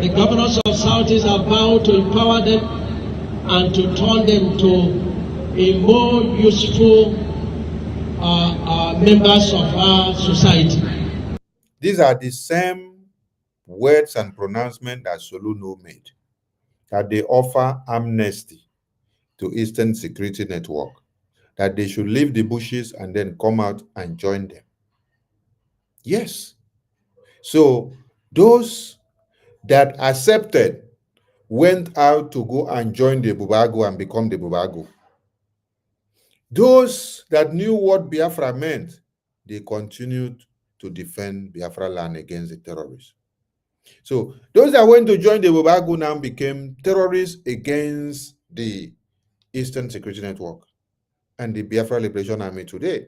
The governors of Southeast are bound to empower them and to turn them to a more useful members of our society. These are the same words and pronouncements that Soluno made, that they offer amnesty to Eastern Security Network, that they should leave the bushes and then come out and join them. Yes. So those that accepted went out to go and join the Ebubeagu and become the Ebubeagu. Those that knew what Biafra meant, they continued to defend Biafra land against the terrorists. So those that went to join the Ebubeagu now became terrorists against the Eastern Security Network and the Biafra Liberation Army today.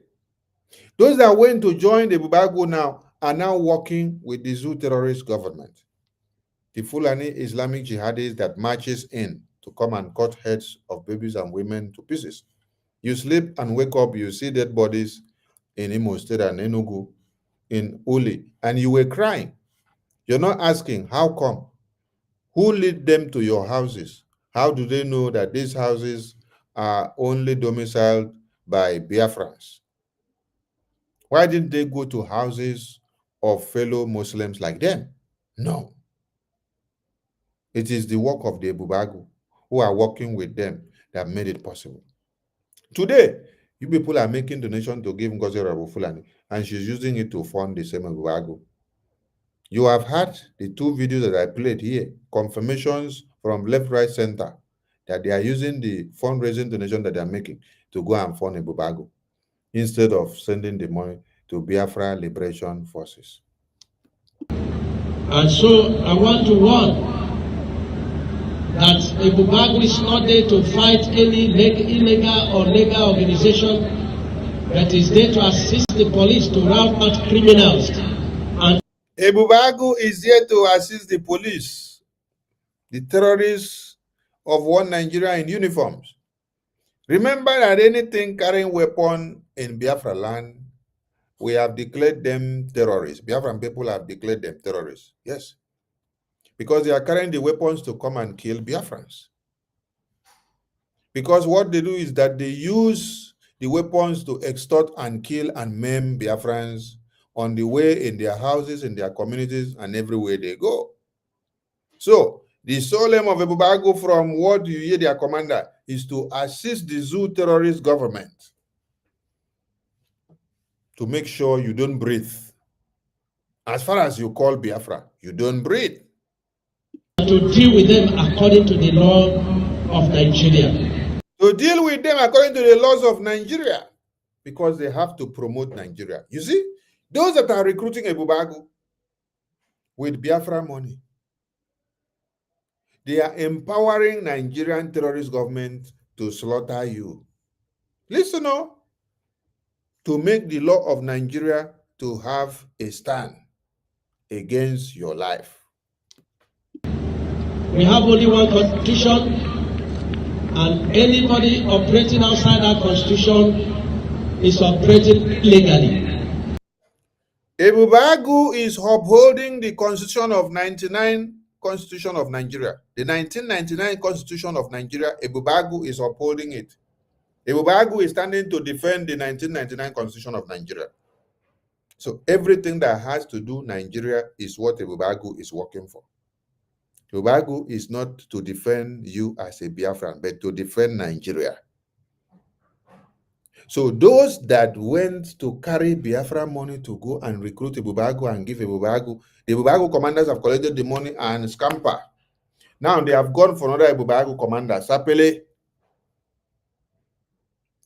Those that went to join the Ebubeagu now are now working with the Zoo terrorist government. The Fulani Islamic jihadis that marches in to come and cut heads of babies and women to pieces. You sleep and wake up, you see dead bodies in Imo State and Enugu, in Uli, and you were crying. You're not asking, how come? Who lead them to your houses? How do they know that these houses are only domiciled by Biafrans? Why didn't they go to houses of fellow Muslims like them? No. It is the work of the Ebubeagu who are working with them that made it possible. Today, you people are making donations to give Ngozi Fulani, and she's using it to fund the same Ebubeagu. You have had the two videos that I played here, confirmations from left, right, center, that they are using the fundraising donation that they are making to go and fund Ebubeagu instead of sending the money to Biafra Liberation Forces. And so I want to warn that Ebubeagu is not there to fight any illegal or legal organization, but is there to assist the police to rout out criminals. And Ebubeagu is there to assist the police, the terrorists of one Nigeria in uniforms. Remember that anything carrying weapon in Biafra land, we have declared them terrorists. Biafran people have declared them terrorists. Yes. Because they are carrying the weapons to come and kill Biafrans. Because what they do is that they use the weapons to extort and kill and maim Biafrans on the way, in their houses, in their communities, and everywhere they go. So, the sole aim of Ebubeagu, from what you hear their commander, is to assist the Zoo terrorist government to make sure you don't breathe. As far as you call Biafra, you don't breathe. To deal with them according to the law of Nigeria. To deal with them according to the laws of Nigeria, because they have to promote Nigeria. You see, those that are recruiting Ebubeagu with Biafra money, they are empowering Nigerian terrorist government to slaughter you. Listen up, to make the law of Nigeria to have a stand against your life. We have only one constitution, and anybody operating outside that constitution is operating illegally. Ebubeagu is upholding the Constitution of 99 Constitution of Nigeria. The 1999 Constitution of Nigeria, Ebubeagu is upholding it. Ebubeagu is standing to defend the 1999 Constitution of Nigeria. So everything that has to do Nigeria is what Ebubeagu is working for. Ebubeagu is not to defend you as a Biafran, but to defend Nigeria. So those that went to carry Biafra money to go and recruit Ebubeagu and give Ebubeagu, the Ebubeagu commanders have collected the money and scamper. Now they have gone for another Ebubeagu commander, Sapele.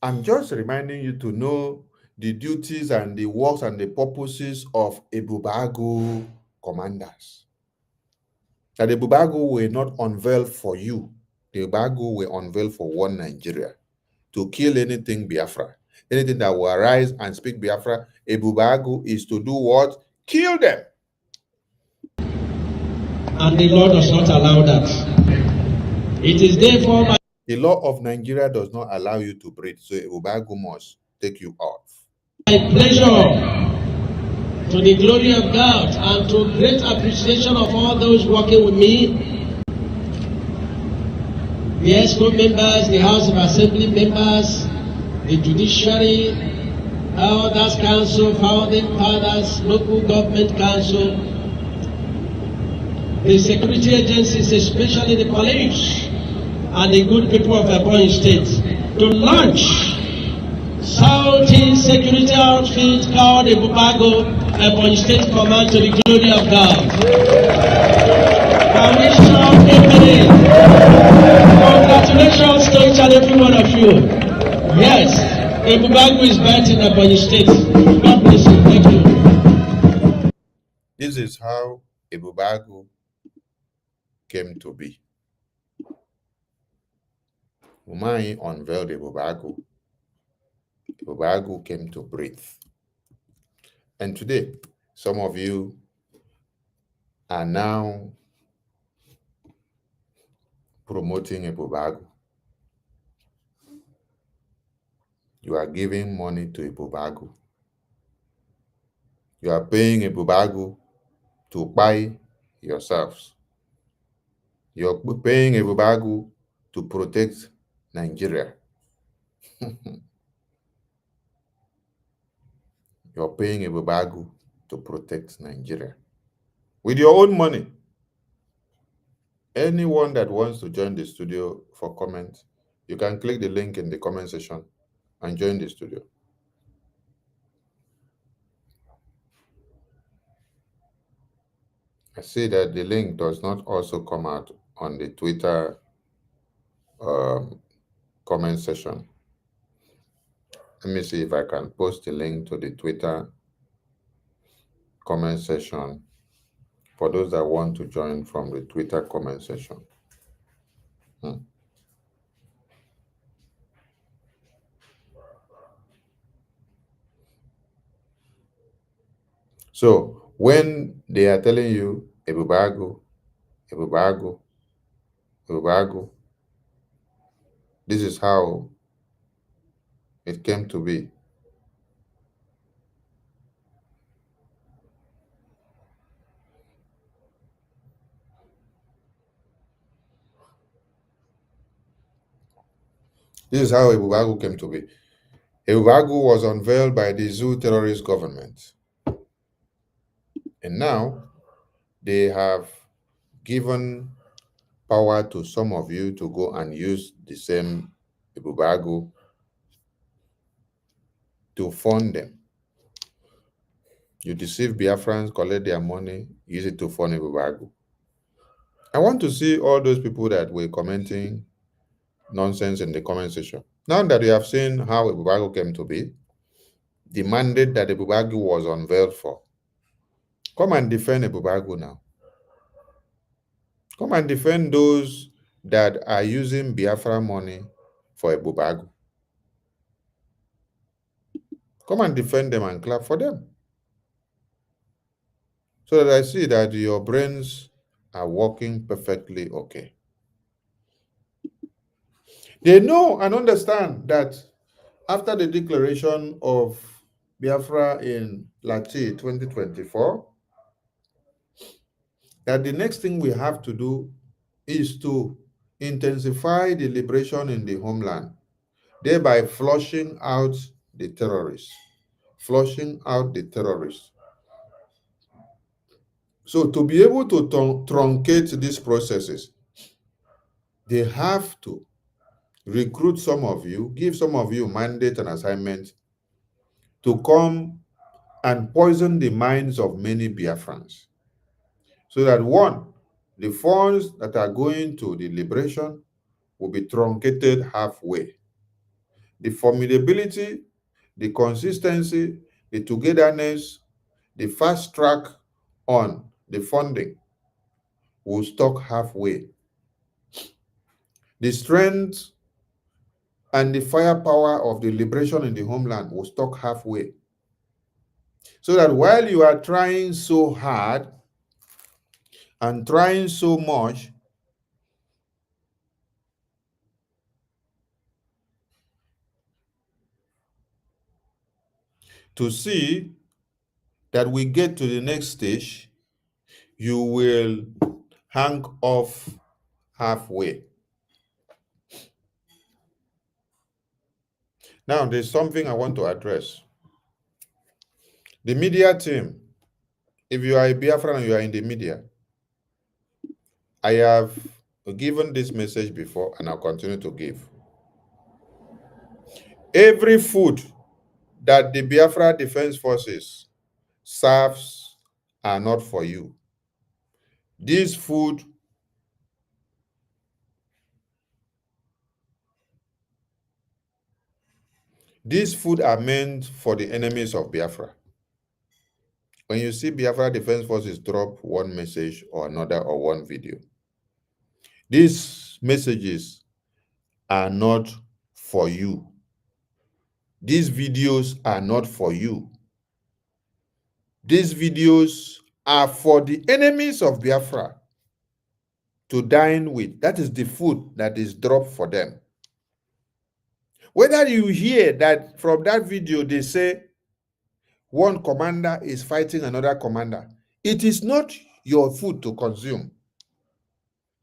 I'm just reminding you to know the duties and the works and the purposes of Ebubeagu commanders. That the Ebubeagu will not unveil for you. The Ebubeagu will unveil for one Nigeria, to kill anything Biafra. anything that will arise and speak Biafra, Ebubeagu is to do what? Kill them. And the law does not allow that. It is therefore my The law of Nigeria does not allow you to breathe, so Ebubeagu must take you off. pleasure, to the glory of God, and to great appreciation of all those working with me, the ESCO members, the House of Assembly members, the judiciary, elders council, founding fathers, local government council, the security agencies, especially the police, and the good people of Ebonyi State, to launch Southeast security outfit called Ebubeagu, Ebonyi State Command, to the glory of God. I wish you all amen. Congratulations to each and every one of you. Yes, Ebubeagu is back in Ebonyi State. God bless you. Thank you. This is how Ebubeagu came to be. Umai unveiled Ebubeagu. Ebubeagu came to breathe. And today, some of you are now promoting Ebubeagu. You are giving money to Ebubeagu. You are paying Ebubeagu to buy yourselves. You're paying Ebubeagu to protect Nigeria. You're paying Ebubeagu to protect Nigeria. With your own money. Anyone that wants to join the studio for comment, you can click the link in the comment section and join the studio. I see that the link does not also come out on the Twitter comment section. Let me see if I can post the link to the Twitter comment section for those that want to join from the Twitter comment section. So when they are telling you Ebubeagu, Ebubeagu, Ebubeagu, this is how it came to be. This is how Ebubeagu came to be. Ebubeagu was unveiled by the Zoo terrorist government. And now they have given power to some of you to go and use the same Ebubeagu to fund them. You deceive Biafrans, collect their money, use it to fund Ebubeagu. I want to see all those people that were commenting nonsense in the comment section. Now that you have seen how Ebubeagu came to be, the mandate that Ebubeagu was unveiled for, come and defend Ebubeagu now. Come and defend those that are using Biafra money for Ebubeagu. Come and defend them and clap for them. So that I see that your brains are working perfectly okay. They know and understand that after the declaration of Biafra in Lati 2024, that the next thing we have to do is to intensify the liberation in the homeland, thereby flushing out the terrorists. Flushing out the terrorists. So to be able to truncate these processes, they have to recruit some of you, give some of you mandate and assignment to come and poison the minds of many Biafrans. So that one, the funds that are going to the liberation will be truncated halfway. The formidability, the consistency, the togetherness, the fast track on the funding will stop halfway. The strength and the firepower of the liberation in the homeland will stop halfway. So that while you are trying so hard and trying so much to see that we get to the next stage, you will hang off halfway. Now, there's something I want to address. The media team, if you are a Biafran and you are in the media, I have given this message before and I'll continue to give. Every food that the Biafra Defense Forces serves are not for you. These food are meant for the enemies of Biafra. When you see Biafra Defense Forces drop one message or another or one video, these messages are not for you. These videos are not for you. These videos are for the enemies of Biafra to dine with. That is the food that is dropped for them. Whether you hear that from that video they say one commander is fighting another commander, it is not your food to consume.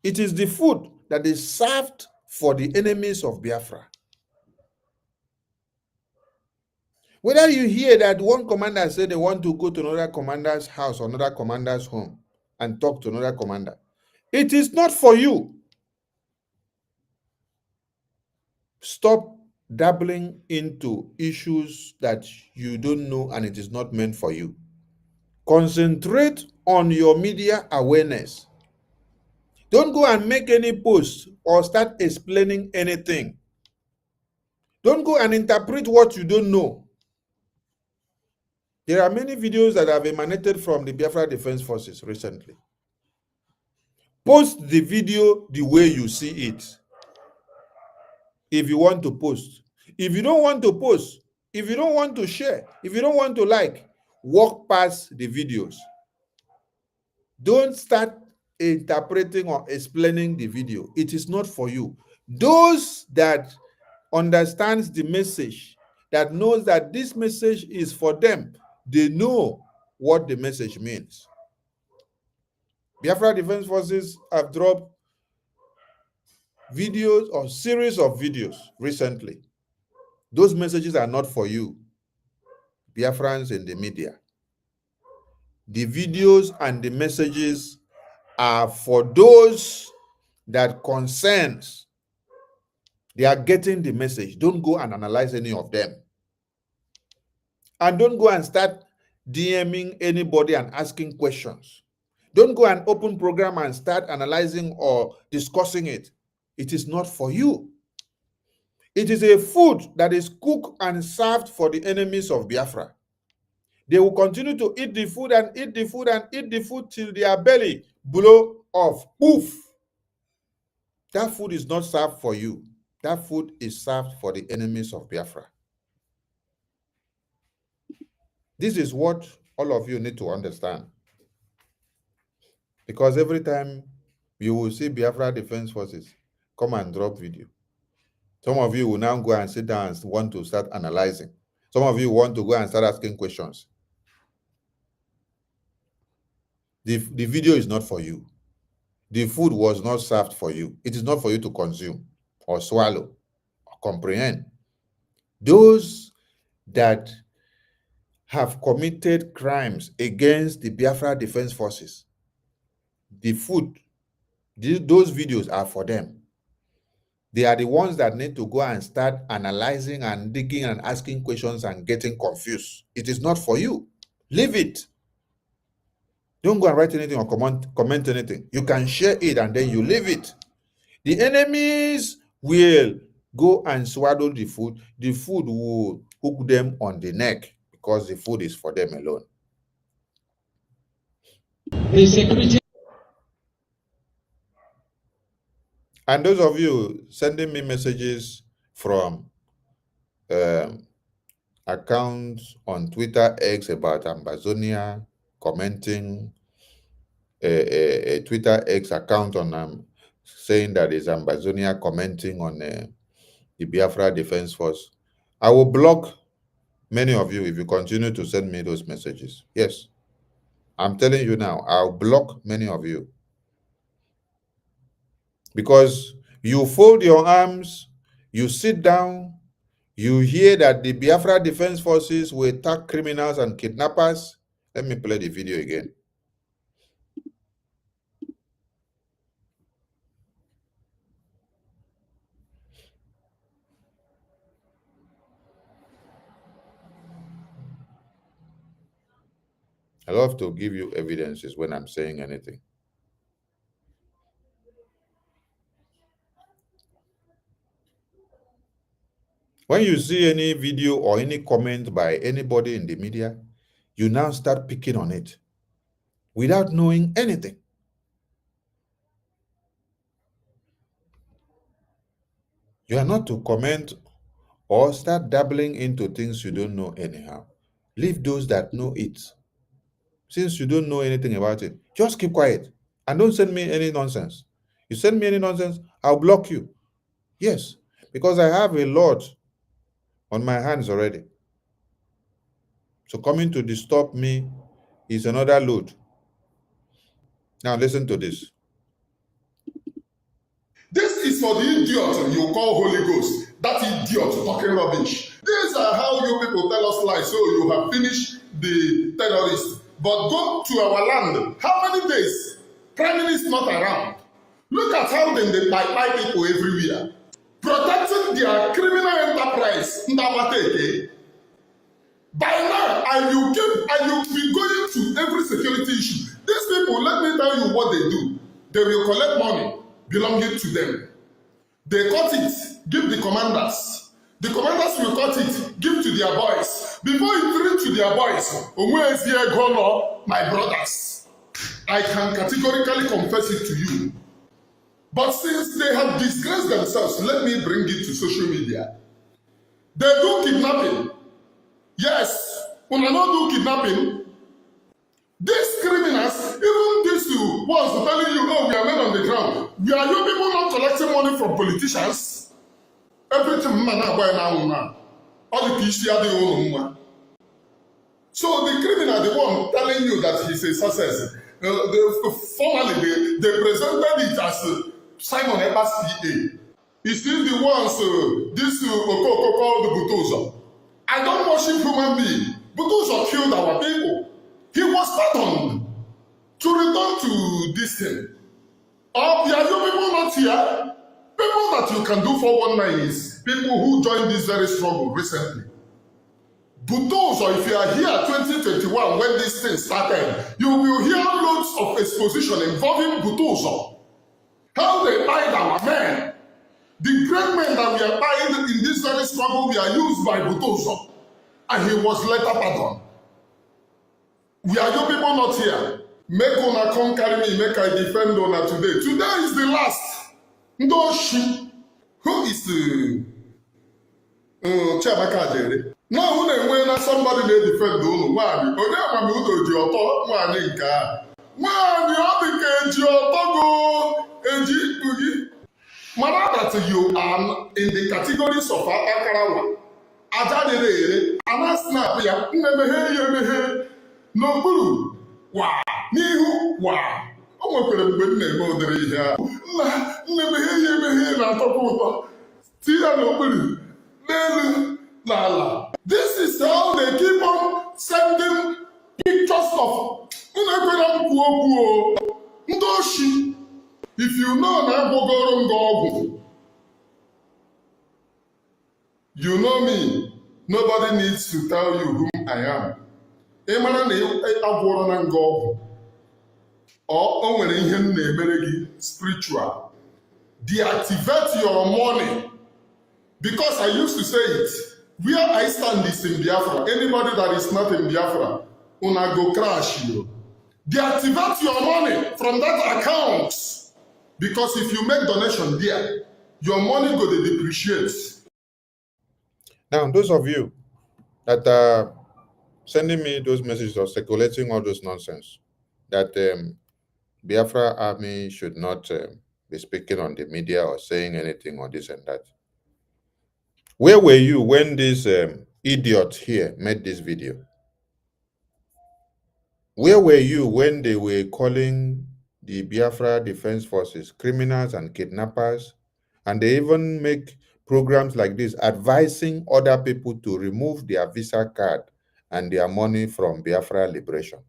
It is the food that is served for the enemies of Biafra. Whether you hear that one commander said they want to go to another commander's house or another commander's home and talk to another commander, it is not for you. Stop dabbling into issues that you don't know and it is not meant for you. Concentrate on your media awareness. Don't go and make any post or start explaining anything. Don't go and interpret what you don't know. There are many videos that have emanated from the Biafra Defense Forces recently. Post the video the way you see it. If you want to post. If you don't want to post, if you don't want to share, if you don't want to like, walk past the videos. Don't start interpreting or explaining the video. It is not for you. Those that understands the message, that knows that this message is for them, they know what the message means. Biafra Defense Forces have dropped videos or series of videos recently. Those messages are not for you, Biafrans in the media. The videos and the messages are for those that concerns. They are getting the message. Don't go and analyze any of them. And don't go and start DMing anybody and asking questions. Don't go and open program and start analyzing or discussing it. It is not for you. It is a food that is cooked and served for the enemies of Biafra. They will continue to eat the food and eat the food and eat the food till their belly blow off. Poof! That food is not served for you. That food is served for the enemies of Biafra. This is what all of you need to understand. Because every time you will see Biafra Defense Forces come and drop video, some of you will now go and sit down and want to start analyzing. Some of you want to go and start asking questions. The video is not for you. The food was not served for you. It is not for you to consume or swallow or comprehend. Those that have committed crimes against the Biafra Defense Forces, the food, those videos are for them. They are the ones that need to go and start analyzing and digging and asking questions and getting confused. It is not for you. Leave it. Don't go and write anything or comment anything. You can share it and then you leave it. The enemies will go and swallow the food. The food will hook them on the neck because the food is for them alone. The security. And those of you sending me messages from accounts on Twitter X about Ambazonia, commenting a Twitter X account on saying that is Ambazonia commenting on the Biafra Defense Force. I will block many of you if you continue to send me those messages. Yes, I'm telling you now, I'll block many of you. Because you fold your arms, you sit down, you hear that the Biafra Defense Forces will attack criminals and kidnappers. Let me play the video again. I love to give you evidences when I'm saying anything. When you see any video or any comment by anybody in the media, you now start picking on it without knowing anything. You are not to comment or start dabbling into things you don't know anyhow. Leave those that know it. Since you don't know anything about it, just keep quiet and don't send me any nonsense. You send me any nonsense, I'll block you. Yes, because I have a lot on my hands already. So coming to disturb me is another load. Now listen to this. This is for the idiot you call Holy Ghost. That idiot talking rubbish. These are how you people tell us lies, so you have finished the terrorists. But go to our land. How many days? Prime Minister not around. Look at how they buy people everywhere. Protecting their criminal enterprise. By now, and you'll be going to every security issue. These people, let me tell you what they do. They will collect money belonging to them. They cut it, give the commanders. The commanders will cut it, give to their boys. Before it reach to their boys, my brothers, I can categorically confess it to you. But since they have disgraced themselves, let me bring it to social media. They do kidnapping. Yes, when I don't do kidnapping, these criminals, even these two ones telling you, oh, we are men on the ground. We are you people not collecting money from politicians? Everything man now. All the kids are the own. So the criminal, the one telling you that he's a success, formally they presented it as Simon Eber's PA. Is this the ones, this Okoko called the Butoza? I don't worship human beings. Butoza killed our people. He was pardoned to return to this thing. Are you people not here? People that you can do 419 is people who joined this very struggle recently. Butoza, if you are here 2021 when this thing started, you will hear loads of exposition involving Butoza. How they died our men. The great men that we are buying in this very struggle we are used by Butoza. And he was later pardoned. We are you people not here. Make una come carry me, make I defend una today. Today is the last. Ndoshi. Who is Chiamaka Jere? Now when somebody may defend unu, nwanyị. Onye amami udo ji ọtọ nwanyị nke a. Nwanyị ọ dị ka eji ọtọ go eji ikpu gị. Mara that you are in the categories of Akarawa. Aja dere ana snap ya emeghe n'okpuru wa n'ihu wa o nwekwara mgbe m na-eme ụdịrị ihe ahụ emeghe na-atọkwa ụtọ tinye ya n'okpuru n'elu n'ala. This is how they keep on sending pictures of ekwela m kwuo okwu ndị oshi. If you know na agbogoro m gị ọgwụ, you know me. Nobody needs to tell you who I am. Ịmara na agwọrọ na nga ọgwụ. O nwere ihe m na-emere gị spiritual. Deactivate your money. Because I used to say it. Where I stand is in Biafra. Anybody that is not in Biafra, una go crash you. Deactivate your money from that account. Because if you make donation there, your money go to depreciate. Now, those of you that are sending me those messages or circulating all those nonsense, that Biafra army should not be speaking on the media or saying anything or this and that. Where were you when this idiot here made this video? Where were you when they were calling the Biafra Defense Forces criminals and kidnappers? And they even make programs like this advising other people to remove their Visa card and their money from Biafra Liberation.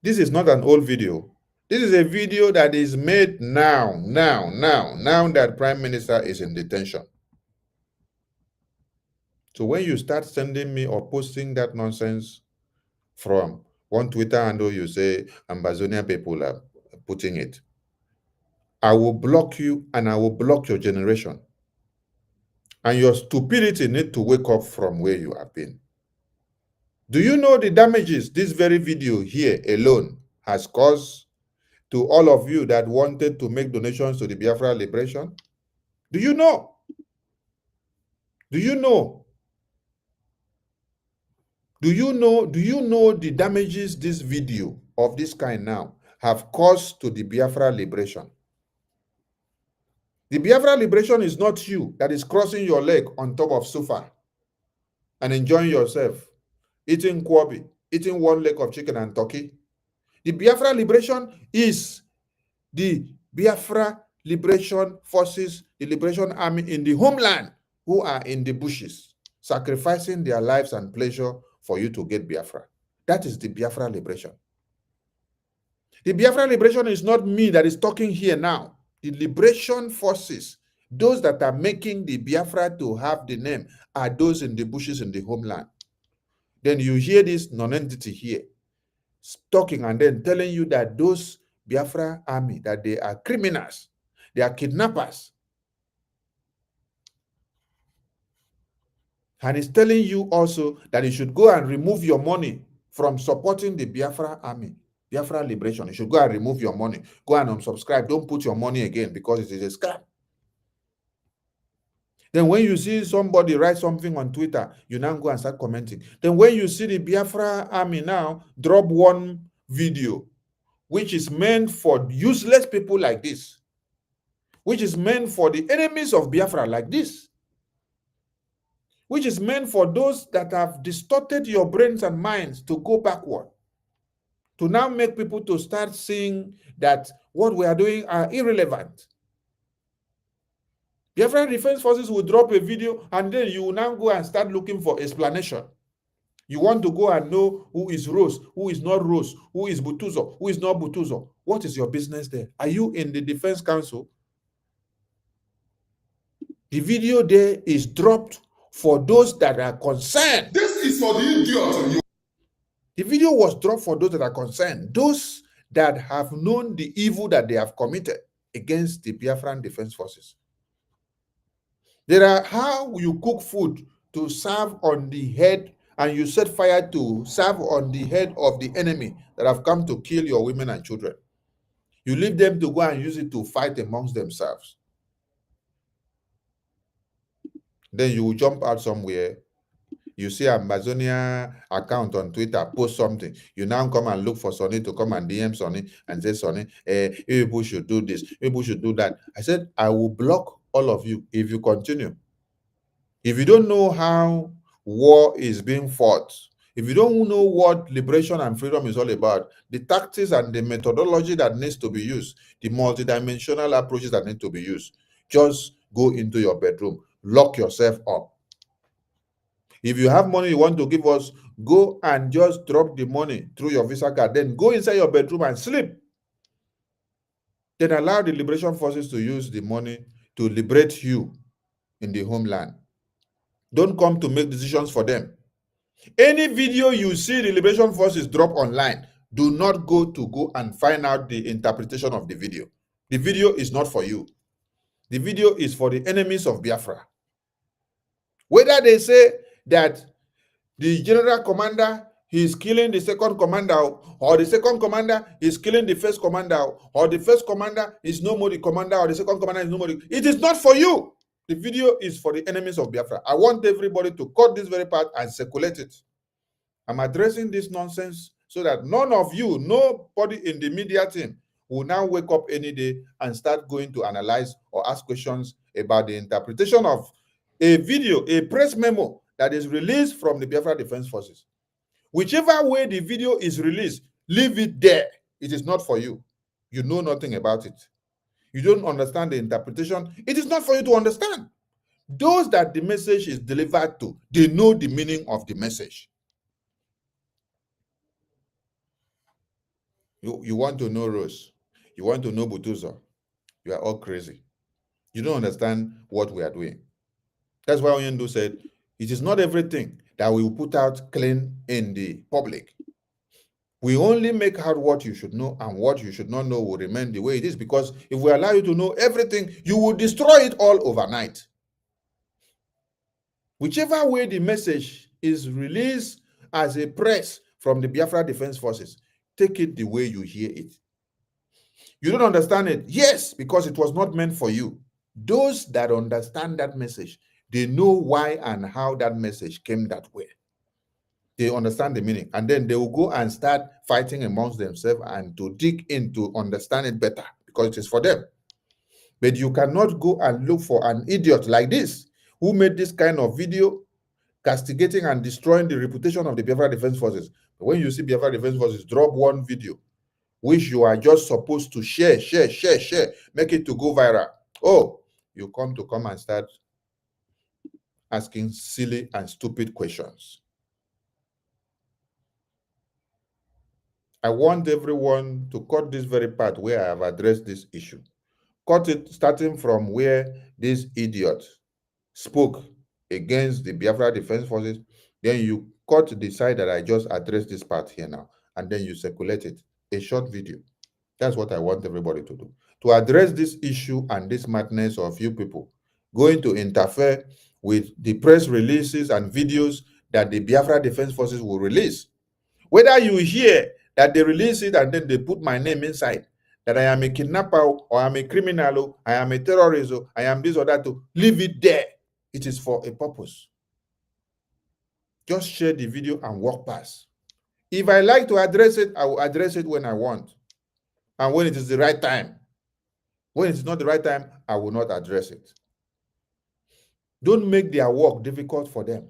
This is not an old video. This is a video that is made now that Prime Minister is in detention. So when you start sending me or posting that nonsense from one Twitter handle, you say Ambazonia people are putting it, I will block you and I will block your generation. And your stupidity need to wake up from where you have been. Do you know the damages this very video here alone has caused to all of you that wanted to make donations to the Biafra Liberation? Do you know? Do you know? Do you know the damages this video of this kind now have caused to the Biafra Liberation? The Biafra Liberation is not you that is crossing your leg on top of sofa and enjoying yourself, eating kwabi, eating one leg of chicken and turkey. The Biafra Liberation is the Biafra Liberation Forces, the Liberation Army in the homeland who are in the bushes, sacrificing their lives and pleasure for you to get Biafra. That is the Biafra Liberation. The Biafra Liberation is not me that is talking here now. The Liberation Forces, those that are making the Biafra to have the name, are those in the bushes in the homeland. Then you hear this non-entity here talking and then telling you that those Biafra army, that they are criminals, they are kidnappers. And he's telling you also that you should go and remove your money from supporting the Biafra army, Biafra Liberation. You should go and remove your money. Go and unsubscribe. Don't put your money again because it is a scam. Then when you see somebody write something on Twitter, you now go and start commenting. Then when you see the Biafra army now drop one video, which is meant for useless people like this, which is meant for the enemies of Biafra like this, which is meant for those that have distorted your brains and minds to go backward, to now make people to start seeing that what we are doing are irrelevant. Biafra Defense Forces will drop a video and then you will now go and start looking for explanation. You want to go and know who is Rose, who is not Rose, who is Butuzo, who is not Butuzo. What is your business there? Are you in the Defense Council? The video there is dropped for those that are concerned. This is for the idiot. The video was dropped for those that are concerned, those that have known the evil that they have committed against the Biafran Defense Forces. There are how you cook food to serve on the head and you set fire to serve on the head of the enemy that have come to kill your women and children. You leave them to go and use it to fight amongst themselves. Then you will jump out somewhere. You see Amazonia account on Twitter, post something. You now come and look for Sonny to come and DM Sonny and say, Sonny, people should do this, people should do that. I said, I will block all of you if you continue. If you don't know how war is being fought, if you don't know what liberation and freedom is all about, the tactics and the methodology that needs to be used, the multidimensional approaches that need to be used, just go into your bedroom, lock yourself up. If you have money you want to give us, go and just drop the money through your Visa card. Then go inside your bedroom and sleep. Then allow the liberation forces to use the money to liberate you in the homeland. Don't come to make decisions for them. Any video you see the liberation forces drop online, do not go and find out the interpretation of the video. The video is not for you. The video is for the enemies of Biafra. Whether they say that the general commander is killing the second commander, or the second commander is killing the first commander, or the first commander is no more the commander, or the second commander is no more. It is not for you. The video is for the enemies of Biafra. I want everybody to cut this very part and circulate it. I'm addressing this nonsense so that none of you, nobody in the media team will now wake up any day and start going to analyze or ask questions about the interpretation of a video, a press memo that is released from the Biafra Defense Forces. Whichever way the video is released, leave it there. It is not for you. You know nothing about it. You don't understand the interpretation. It is not for you to understand. Those that the message is delivered to, they know the meaning of the message. You want to know Rose. You want to know Butuzo. You are all crazy. You don't understand what we are doing. That's why Oyendo said, it is not everything that we will put out clean in the public. We only make out what you should know, and what you should not know will remain the way it is, because if we allow you to know everything, you will destroy it all overnight. Whichever way the message is released as a press from the Biafra Defense Forces, take it the way you hear it. You don't understand it? Yes, because it was not meant for you. Those that understand that message, they know why and how that message came that way. They understand the meaning, and then they will go and start fighting amongst themselves and to dig in to understand it better, because it is for them. But you cannot go and look for an idiot like this who made this kind of video castigating and destroying the reputation of the Biafra Defense Forces. But when you see Biafra Defense Forces drop one video which you are just supposed to share, make it to go viral, oh, you come and start asking silly and stupid questions. I want everyone to cut this very part where I have addressed this issue. Cut it starting from where this idiot spoke against the Biafra Defense Forces. Then you cut the side that I just addressed this part here now, and then you circulate it, a short video. That's what I want everybody to do. To address this issue and this madness of you people going to interfere with the press releases and videos that the Biafra Defense Forces will release. Whether you hear that they release it and then they put my name inside, that I am a kidnapper, or I am a criminal, or I am a terrorist, or I am this or that, to leave it there. It is for a purpose. Just share the video and walk past. If I like to address it, I will address it when I want, and when it is the right time. When it is not the right time, I will not address it. Don't make their work difficult for them.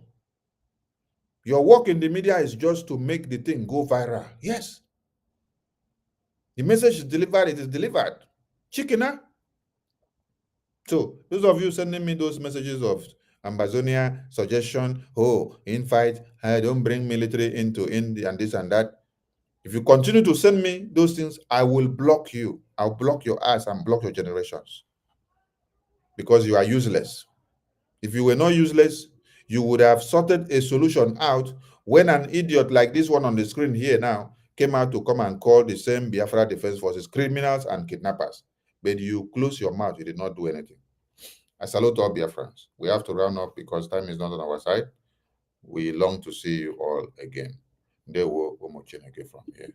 Your work in the media is just to make the thing go viral. Yes. The message is delivered, it is delivered. Chicken. So, those of you sending me those messages of Ambazonia suggestion, oh, infight, don't bring military into India and this and that. If you continue to send me those things, I will block you. I'll block your ass and block your generations. Because you are useless. If you were not useless, you would have sorted a solution out when an idiot like this one on the screen here now came out to come and call the same Biafra Defense Forces criminals and kidnappers. But you close your mouth, you did not do anything. I salute all Biafrans. We have to round up because time is not on our side. We long to see you all again. They will from here.